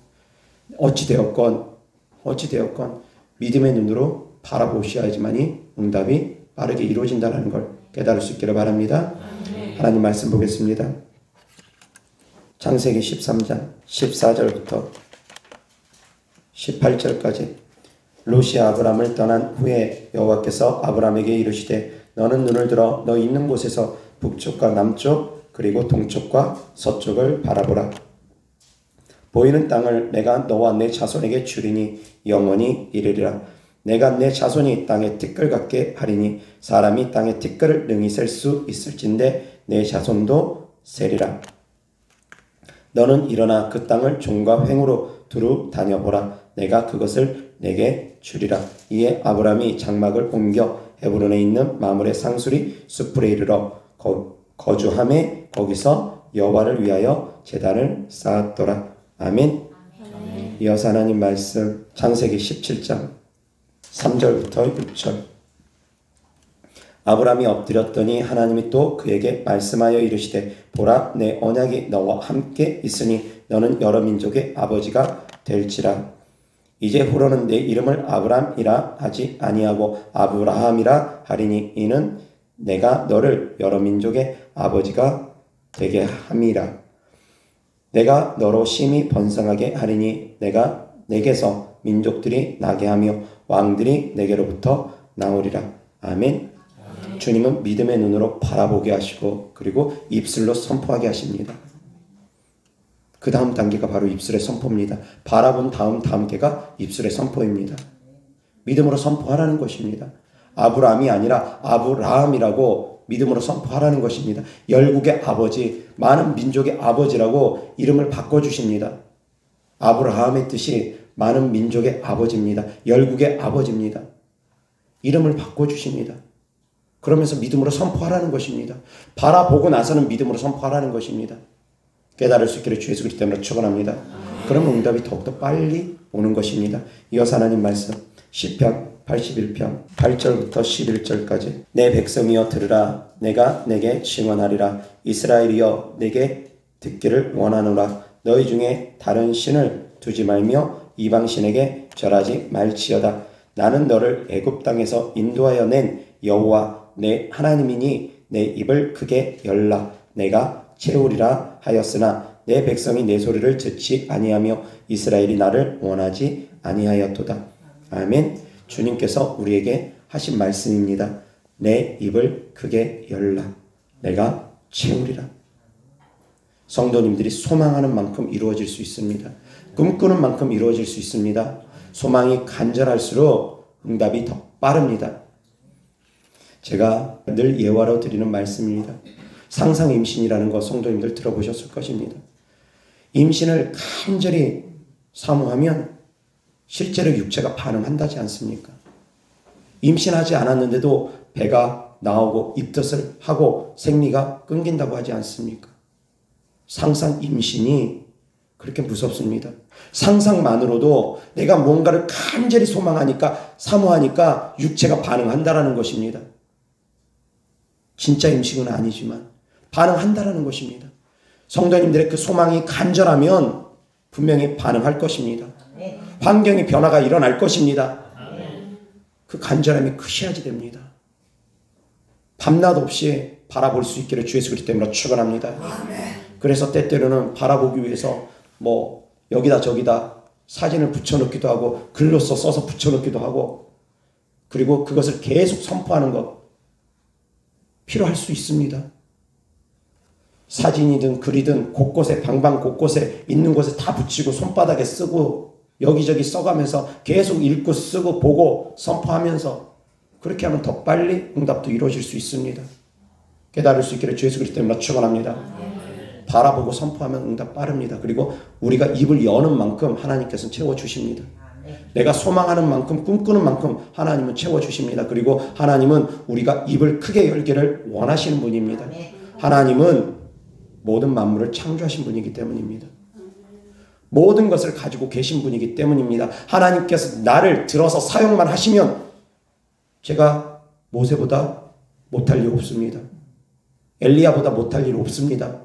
어찌되었건 믿음의 눈으로 바라보셔야지만이 응답이 빠르게 이루어진다는 걸 깨달을 수 있기를 바랍니다. 하나님 말씀 보겠습니다. 창세기 13장 14절부터 18절까지 롯이 아브람을 떠난 후에 여호와께서 아브람에게 이르시되 너는 눈을 들어 너 있는 곳에서 북쪽과 남쪽 그리고 동쪽과 서쪽을 바라보라. 보이는 땅을 내가 너와 내 자손에게 주리니 영원히 이르리라. 내가 내 자손이 땅에 티끌 같게 하리니 사람이 땅에 티끌을 능히 셀 수 있을진데 내 자손도 세리라. 너는 일어나 그 땅을 종과 횡으로 두루 다녀보라. 내가 그것을 내게 주리라. 이에 아브람이 장막을 옮겨 헤브론에 있는 마므레 상수리 숲으로 이르러 거주함에 거기서 여호와를 위하여 제단을 쌓았더라. 아멘. 이어서 하나님 말씀 창세기 17장 3절부터 6절. 아브람이 엎드렸더니 하나님이 또 그에게 말씀하여 이르시되 보라 내 언약이 너와 함께 있으니 너는 여러 민족의 아버지가 될지라. 이제 후로는 내 이름을 아브람이라 하지 아니하고 아브라함이라 하리니 이는 내가 너를 여러 민족의 아버지가 되게 함이라. 내가 너로 심히 번성하게 하리니 내가 내게서 민족들이 나게 하며 왕들이 내게로부터 나오리라. 아멘. 주님은 믿음의 눈으로 바라보게 하시고 그리고 입술로 선포하게 하십니다. 그 다음 단계가 바로 입술의 선포입니다. 바라본 다음 단계가 입술의 선포입니다. 믿음으로 선포하라는 것입니다. 아브라함이 아니라 아브라함이라고 믿음으로 선포하라는 것입니다. 열국의 아버지, 많은 민족의 아버지라고 이름을 바꿔주십니다. 아브라함의 뜻이 많은 민족의 아버지입니다. 열국의 아버지입니다. 이름을 바꿔주십니다. 그러면서 믿음으로 선포하라는 것입니다. 바라보고 나서는 믿음으로 선포하라는 것입니다. 깨달을 수 있기를 주 예수 그리스도 이름으로 축원합니다. 그럼 응답이 더욱더 빨리 오는 것입니다. 이어서 하나님 말씀 시편 81편 8절부터 11절까지 내 백성이여 들으라. 내가 내게 증언하리라. 이스라엘이여 내게 듣기를 원하노라. 너희 중에 다른 신을 두지 말며 이방신에게 절하지 말지어다. 나는 너를 애굽 땅에서 인도하여 낸 여호와 내 하나님이니 내 입을 크게 열라. 내가 채우리라 하였으나 내 백성이 내 소리를 듣지 아니하며 이스라엘이 나를 원하지 아니하였도다. 아멘. 주님께서 우리에게 하신 말씀입니다. 내 입을 크게 열라. 내가 채우리라. 성도님들이 소망하는 만큼 이루어질 수 있습니다. 꿈꾸는 만큼 이루어질 수 있습니다. 소망이 간절할수록 응답이 더 빠릅니다. 제가 늘 예화로 드리는 말씀입니다. 상상 임신이라는 거 성도님들 들어보셨을 것입니다. 임신을 간절히 사모하면 실제로 육체가 반응한다지 않습니까? 임신하지 않았는데도 배가 나오고 입덧을 하고 생리가 끊긴다고 하지 않습니까? 상상 임신이 그렇게 무섭습니다. 상상만으로도 내가 뭔가를 간절히 소망하니까 사모하니까 육체가 반응한다라는 것입니다. 진짜 임신은 아니지만 반응한다라는 것입니다. 성도님들의 그 소망이 간절하면 분명히 반응할 것입니다. 환경의 변화가 일어날 것입니다. 그 간절함이 크셔야지 됩니다. 밤낮 없이 바라볼 수 있기를 주 예수 그리스도 때문에 축원합니다. 그래서 때때로는 바라보기 위해서 뭐 여기다 저기다 사진을 붙여놓기도 하고 글로 써서 붙여놓기도 하고 그리고 그것을 계속 선포하는 것 필요할 수 있습니다. 사진이든 글이든 곳곳에 방방 곳곳에 있는 곳에 다 붙이고 손바닥에 쓰고 여기저기 써가면서 계속 읽고 쓰고 보고 선포하면서 그렇게 하면 더 빨리 응답도 이루어질 수 있습니다. 깨달을 수 있기를 주 예수 그리스도 때문에 축원합니다. 바라보고 선포하면 응답 빠릅니다. 그리고 우리가 입을 여는 만큼 하나님께서는 채워주십니다. 내가 소망하는 만큼 꿈꾸는 만큼 하나님은 채워주십니다. 그리고 하나님은 우리가 입을 크게 열기를 원하시는 분입니다. 하나님은 모든 만물을 창조하신 분이기 때문입니다. 모든 것을 가지고 계신 분이기 때문입니다. 하나님께서 나를 들어서 사용만 하시면 제가 모세보다 못할 일 없습니다. 엘리야보다 못할 일 없습니다.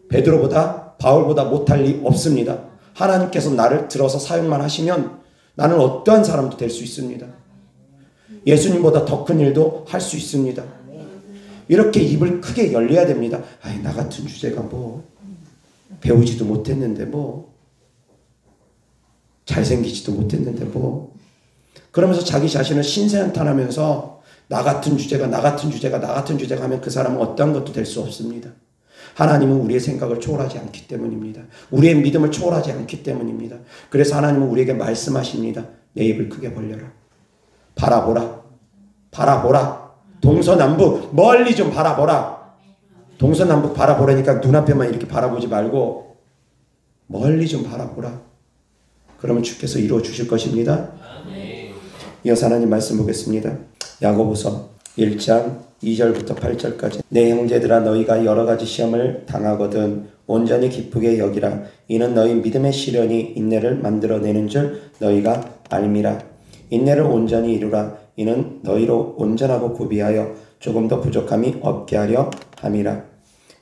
베드로보다 바울보다 못할 일 없습니다. 하나님께서 나를 들어서 사용만 하시면 나는 어떠한 사람도 될 수 있습니다. 예수님보다 더 큰 일도 할 수 있습니다. 이렇게 입을 크게 열려야 됩니다. 아이, 나 같은 주제가 뭐 배우지도 못했는데 뭐 잘생기지도 못했는데 뭐 그러면서 자기 자신을 신세한탄하면서 나 같은 주제가 하면 그 사람은 어떠한 것도 될 수 없습니다. 하나님은 우리의 생각을 초월하지 않기 때문입니다. 우리의 믿음을 초월하지 않기 때문입니다. 그래서 하나님은 우리에게 말씀하십니다. 내 입을 크게 벌려라. 바라보라. 바라보라. 동서남북 멀리 좀 바라보라. 동서남북 바라보라니까 눈앞에만 이렇게 바라보지 말고 멀리 좀 바라보라. 그러면 주께서 이루어 주실 것입니다. 이어서 하나님 말씀 보겠습니다. 야고보서 1장 2절부터 8절까지 내 형제들아 너희가 여러 가지 시험을 당하거든 온전히 기쁘게 여기라. 이는 너희 믿음의 시련이 인내를 만들어내는 줄 너희가 알미라. 인내를 온전히 이루라. 이는 너희로 온전하고 구비하여 조금 더 부족함이 없게 하려 함이라.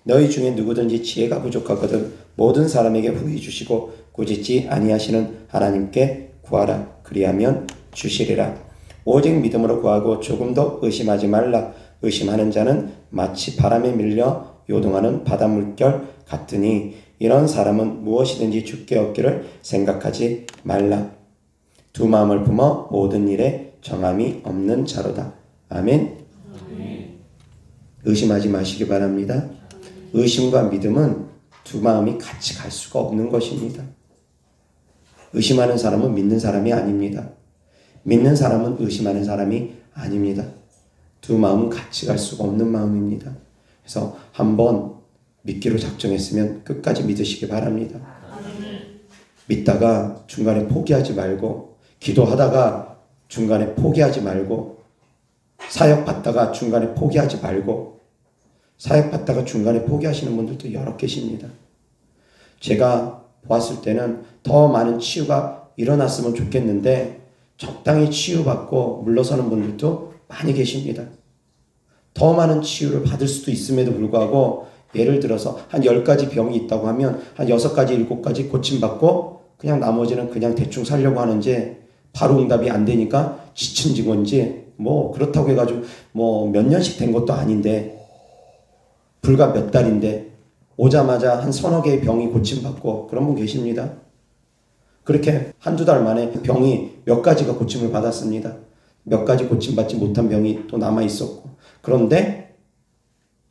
너희 중에 누구든지 지혜가 부족하거든 모든 사람에게 후히 주시고 꾸짖지 아니하시는 하나님께 구하라. 그리하면 주시리라. 오직 믿음으로 구하고 조금 더 의심하지 말라. 의심하는 자는 마치 바람에 밀려 요동하는 바닷물결 같으니 이런 사람은 무엇이든지 주께 얻기를 생각하지 말라. 두 마음을 품어 모든 일에 정함이 없는 자로다. 아멘. 의심하지 마시기 바랍니다. 의심과 믿음은 두 마음이 같이 갈 수가 없는 것입니다. 의심하는 사람은 믿는 사람이 아닙니다. 믿는 사람은 의심하는 사람이 아닙니다. 두 마음은 같이 갈 수가 없는 마음입니다. 그래서 한번 믿기로 작정했으면 끝까지 믿으시기 바랍니다. 믿다가 중간에 포기하지 말고 기도하다가 중간에 포기하지 말고 사역 받다가 중간에 포기하지 말고 사역 받다가 중간에 포기하시는 분들도 여러 계십니다. 제가 보았을 때는 더 많은 치유가 일어났으면 좋겠는데 적당히 치유받고 물러서는 분들도 많이 계십니다. 더 많은 치유를 받을 수도 있음에도 불구하고 예를 들어서 한 10가지 병이 있다고 하면 한 6가지, 7가지 고침받고 그냥 나머지는 그냥 대충 살려고 하는지 바로 응답이 안 되니까 지친 건지 뭐 그렇다고 해가지고 뭐 몇 년씩 된 것도 아닌데 불과 몇 달인데 오자마자 한 서너 개의 병이 고침받고 그런 분 계십니다. 그렇게 한두 달 만에 병이 몇 가지가 고침을 받았습니다. 몇 가지 고침받지 못한 병이 또 남아 있었고 그런데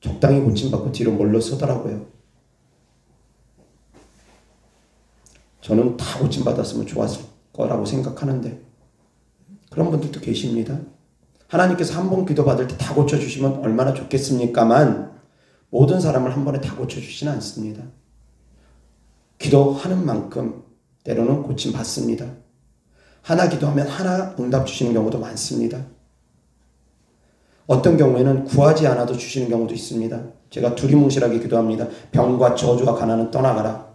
적당히 고침받고 뒤로 물러서더라고요. 저는 다 고침받았으면 좋았을 거라고 생각하는데 그런 분들도 계십니다. 하나님께서 한 번 기도받을 때 다 고쳐주시면 얼마나 좋겠습니까만 모든 사람을 한 번에 다 고쳐주시는 않습니다. 기도하는 만큼 때로는 고침받습니다. 하나 기도하면 하나 응답 주시는 경우도 많습니다. 어떤 경우에는 구하지 않아도 주시는 경우도 있습니다. 제가 두리뭉실하게 기도합니다. 병과 저주와 가난은 떠나가라.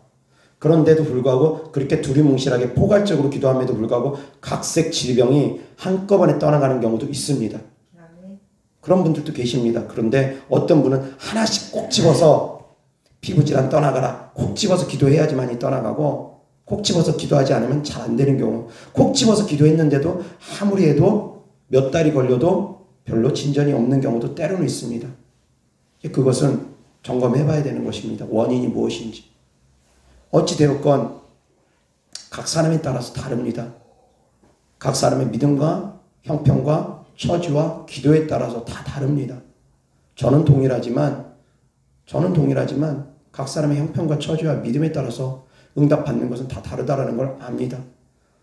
그런데도 불구하고 그렇게 두리뭉실하게 포괄적으로 기도함에도 불구하고 각색 질병이 한꺼번에 떠나가는 경우도 있습니다. 그런 분들도 계십니다. 그런데 어떤 분은 하나씩 꼭 집어서 피부질환 떠나가라. 콕 집어서 기도해야지만이 떠나가고 콕 집어서 기도하지 않으면 잘 안 되는 경우. 콕 집어서 기도했는데도 아무리 해도 몇 달이 걸려도 별로 진전이 없는 경우도 때로는 있습니다. 그것은 점검해 봐야 되는 것입니다. 원인이 무엇인지. 어찌되었건 각 사람에 따라서 다릅니다. 각 사람의 믿음과 형편과 처지와 기도에 따라서 다 다릅니다. 저는 동일하지만 각 사람의 형편과 처지와 믿음에 따라서 응답받는 것은 다 다르다라는 걸 압니다.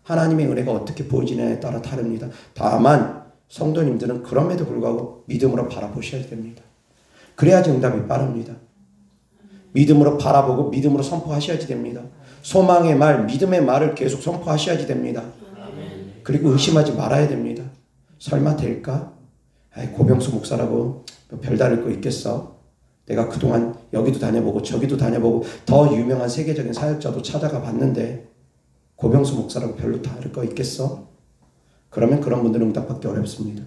하나님의 은혜가 어떻게 보여지느냐에 따라 다릅니다. 다만 성도님들은 그럼에도 불구하고 믿음으로 바라보셔야 됩니다. 그래야지 응답이 빠릅니다. 믿음으로 바라보고 믿음으로 선포하셔야지 됩니다. 소망의 말, 믿음의 말을 계속 선포하셔야지 됩니다. 그리고 의심하지 말아야 됩니다. 설마 될까? 고병수 목사라고 별다를 거 있겠어? 내가 그동안 여기도 다녀보고 저기도 다녀보고 더 유명한 세계적인 사역자도 찾아가 봤는데 고병수 목사라고 별로 다를 거 있겠어? 그러면 그런 분들은 응답받기 어렵습니다.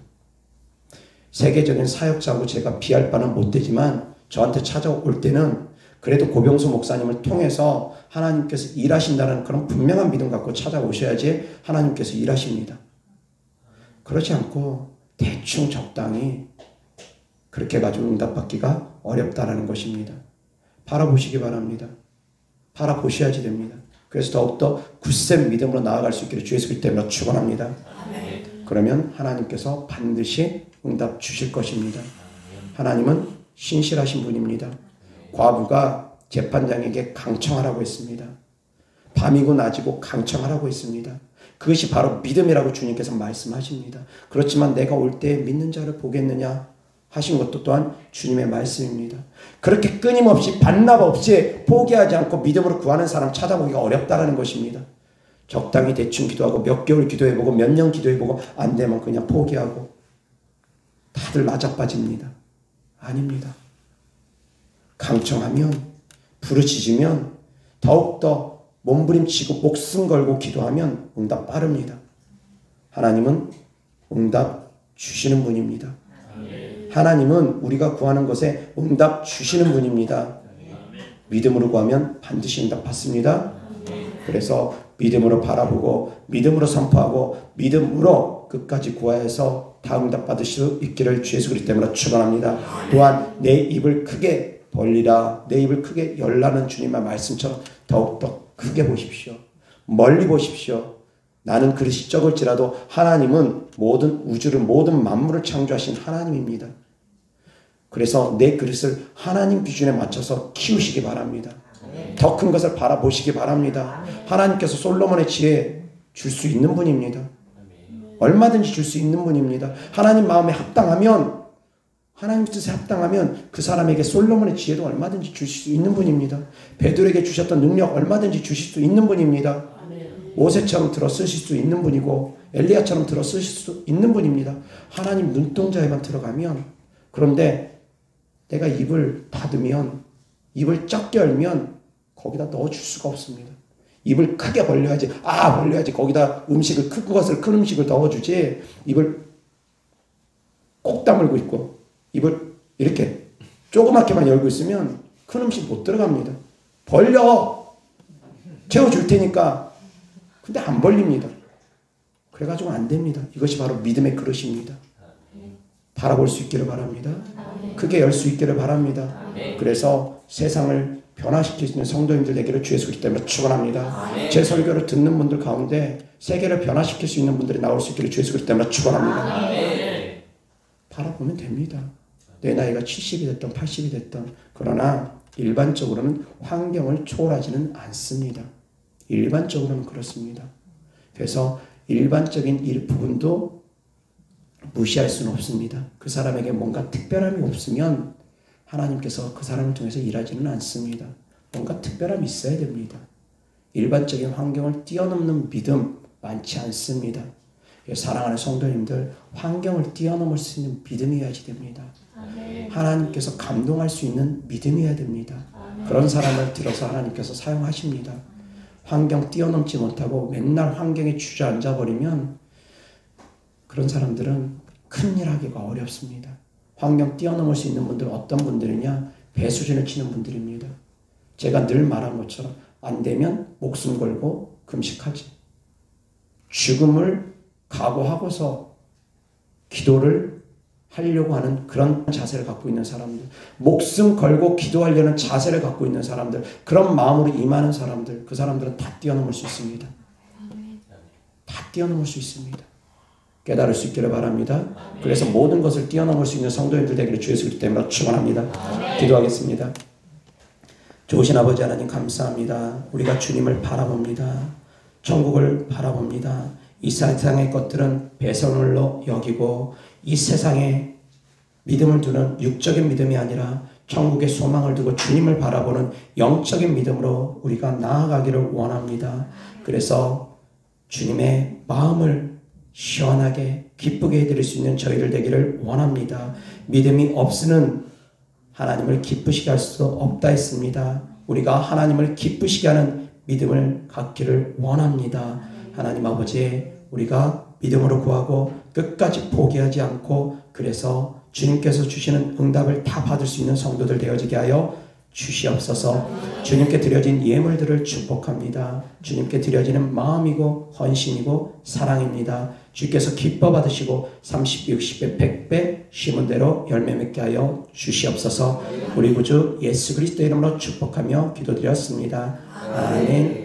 세계적인 사역자하고 제가 비할 바는 못 되지만 저한테 찾아올 때는 그래도 고병수 목사님을 통해서 하나님께서 일하신다는 그런 분명한 믿음 갖고 찾아오셔야지 하나님께서 일하십니다. 그렇지 않고 대충 적당히 그렇게 가지고 응답받기가 어렵다라는 것입니다. 바라보시기 바랍니다. 바라보셔야지 됩니다. 그래서 더욱더 굳센 믿음으로 나아갈 수 있기를 주 예수 그리스도 이름으로 축원합니다. 그러면 하나님께서 반드시 응답 주실 것입니다. 하나님은 신실하신 분입니다. 과부가 재판장에게 강청하라고 했습니다. 밤이고 낮이고 강청하라고 했습니다. 그것이 바로 믿음이라고 주님께서 말씀하십니다. 그렇지만 내가 올 때 믿는 자를 보겠느냐 하신 것도 또한 주님의 말씀입니다. 그렇게 끊임없이 반납 없이 포기하지 않고 믿음으로 구하는 사람 찾아보기가 어렵다는 것입니다. 적당히 대충 기도하고 몇 개월 기도해보고 몇 년 기도해보고 안 되면 그냥 포기하고 다들 맞아 빠집니다. 아닙니다. 강청하면 부르짖으면 더욱더 몸부림치고 목숨 걸고 기도하면 응답 빠릅니다. 하나님은 응답 주시는 분입니다. 하나님은 우리가 구하는 것에 응답 주시는 분입니다. 믿음으로 구하면 반드시 응답 받습니다. 그래서 믿음으로 바라보고 믿음으로 선포하고 믿음으로 끝까지 구하여서 다 응답 받을 수 있기를 주 예수 그리스도 때문에 축원합니다. 또한 내 입을 크게 벌리라, 내 입을 크게 열라는 주님의 말씀처럼 더욱더 크게 보십시오. 멀리 보십시오. 나는 그릇이 적을지라도 하나님은 모든 우주를 모든 만물을 창조하신 하나님입니다. 그래서 내 그릇을 하나님 기준에 맞춰서 키우시기 바랍니다. 더 큰 것을 바라보시기 바랍니다. 하나님께서 솔로몬의 지혜 줄 수 있는 분입니다. 얼마든지 줄 수 있는 분입니다. 하나님 마음에 합당하면, 하나님 뜻에 합당하면 그 사람에게 솔로몬의 지혜도 얼마든지 주실 수 있는 분입니다. 베드로에게 주셨던 능력 얼마든지 주실 수 있는 분입니다. 모세처럼 들어 쓰실 수 있는 분이고 엘리야처럼 들어 쓰실 수 있는 분입니다. 하나님 눈동자에만 들어가면, 그런데 내가 입을 닫으면, 입을 작게 열면 거기다 넣어줄 수가 없습니다. 입을 크게 벌려야지, 벌려야지 거기다 음식을, 큰 것을, 큰 음식을 넣어주지, 입을 꼭 다물고 있고 입을 이렇게 조그맣게만 열고 있으면 큰 음식 못 들어갑니다. 벌려! 채워줄 테니까. 근데 안 벌립니다. 그래가지고 안 됩니다. 이것이 바로 믿음의 그릇입니다. 바라볼 수 있기를 바랍니다. 크게 열 수 있기를 바랍니다. 그래서 세상을 변화시킬 수 있는 성도님들 되기를 주 예수 그리스도 때문에 축원합니다. 제 설교를 듣는 분들 가운데 세계를 변화시킬 수 있는 분들이 나올 수 있기를 주 예수 그리스도 때문에 축원합니다. 바라보면 됩니다. 내 나이가 70이 됐던 80이 됐던, 그러나 일반적으로는 환경을 초월하지는 않습니다. 일반적으로는 그렇습니다. 그래서 일반적인 일 부분도 무시할 수는 없습니다. 그 사람에게 뭔가 특별함이 없으면 하나님께서 그 사람을 통해서 일하지는 않습니다. 뭔가 특별함이 있어야 됩니다. 일반적인 환경을 뛰어넘는 믿음 많지 않습니다. 사랑하는 성도님들, 환경을 뛰어넘을 수 있는 믿음이어야지 됩니다. 하나님께서 감동할 수 있는 믿음이어야 됩니다. 그런 사람을 들어서 하나님께서 사용하십니다. 환경 뛰어넘지 못하고 맨날 환경에 주저앉아 버리면 그런 사람들은 큰일 하기가 어렵습니다. 환경 뛰어넘을 수 있는 분들은 어떤 분들이냐? 배수진을 치는 분들입니다. 제가 늘 말한 것처럼 안 되면 목숨 걸고 금식하지. 죽음을 각오하고서 기도를 하려고 하는 그런 자세를 갖고 있는 사람들, 목숨 걸고 기도하려는 자세를 갖고 있는 사람들, 그런 마음으로 임하는 사람들, 그 사람들은 다 뛰어넘을 수 있습니다. 다 뛰어넘을 수 있습니다. 깨달을 수 있기를 바랍니다. 그래서 모든 것을 뛰어넘을 수 있는 성도님들 되기를 주 예수 그리스도 때문에 축원합니다. 기도하겠습니다. 좋으신 아버지 하나님 감사합니다. 우리가 주님을 바라봅니다. 천국을 바라봅니다. 이 세상의 것들은 배설물로 여기고 이 세상에 믿음을 두는 육적인 믿음이 아니라 천국의 소망을 두고 주님을 바라보는 영적인 믿음으로 우리가 나아가기를 원합니다. 그래서 주님의 마음을 시원하게 기쁘게 해드릴 수 있는 저희들 되기를 원합니다. 믿음이 없으는 하나님을 기쁘시게 할 수 없다 했습니다. 우리가 하나님을 기쁘시게 하는 믿음을 갖기를 원합니다. 하나님 아버지, 우리가 믿음으로 구하고 끝까지 포기하지 않고 그래서 주님께서 주시는 응답을 다 받을 수 있는 성도들 되어지게 하여 주시옵소서. 주님께 드려진 예물들을 축복합니다. 주님께 드려지는 마음이고 헌신이고 사랑입니다. 주께서 기뻐 받으시고 30배, 60배, 100배 심은 대로 열매 맺게 하여 주시옵소서. 우리 구주 예수 그리스도 이름으로 축복하며 기도드렸습니다. 아멘.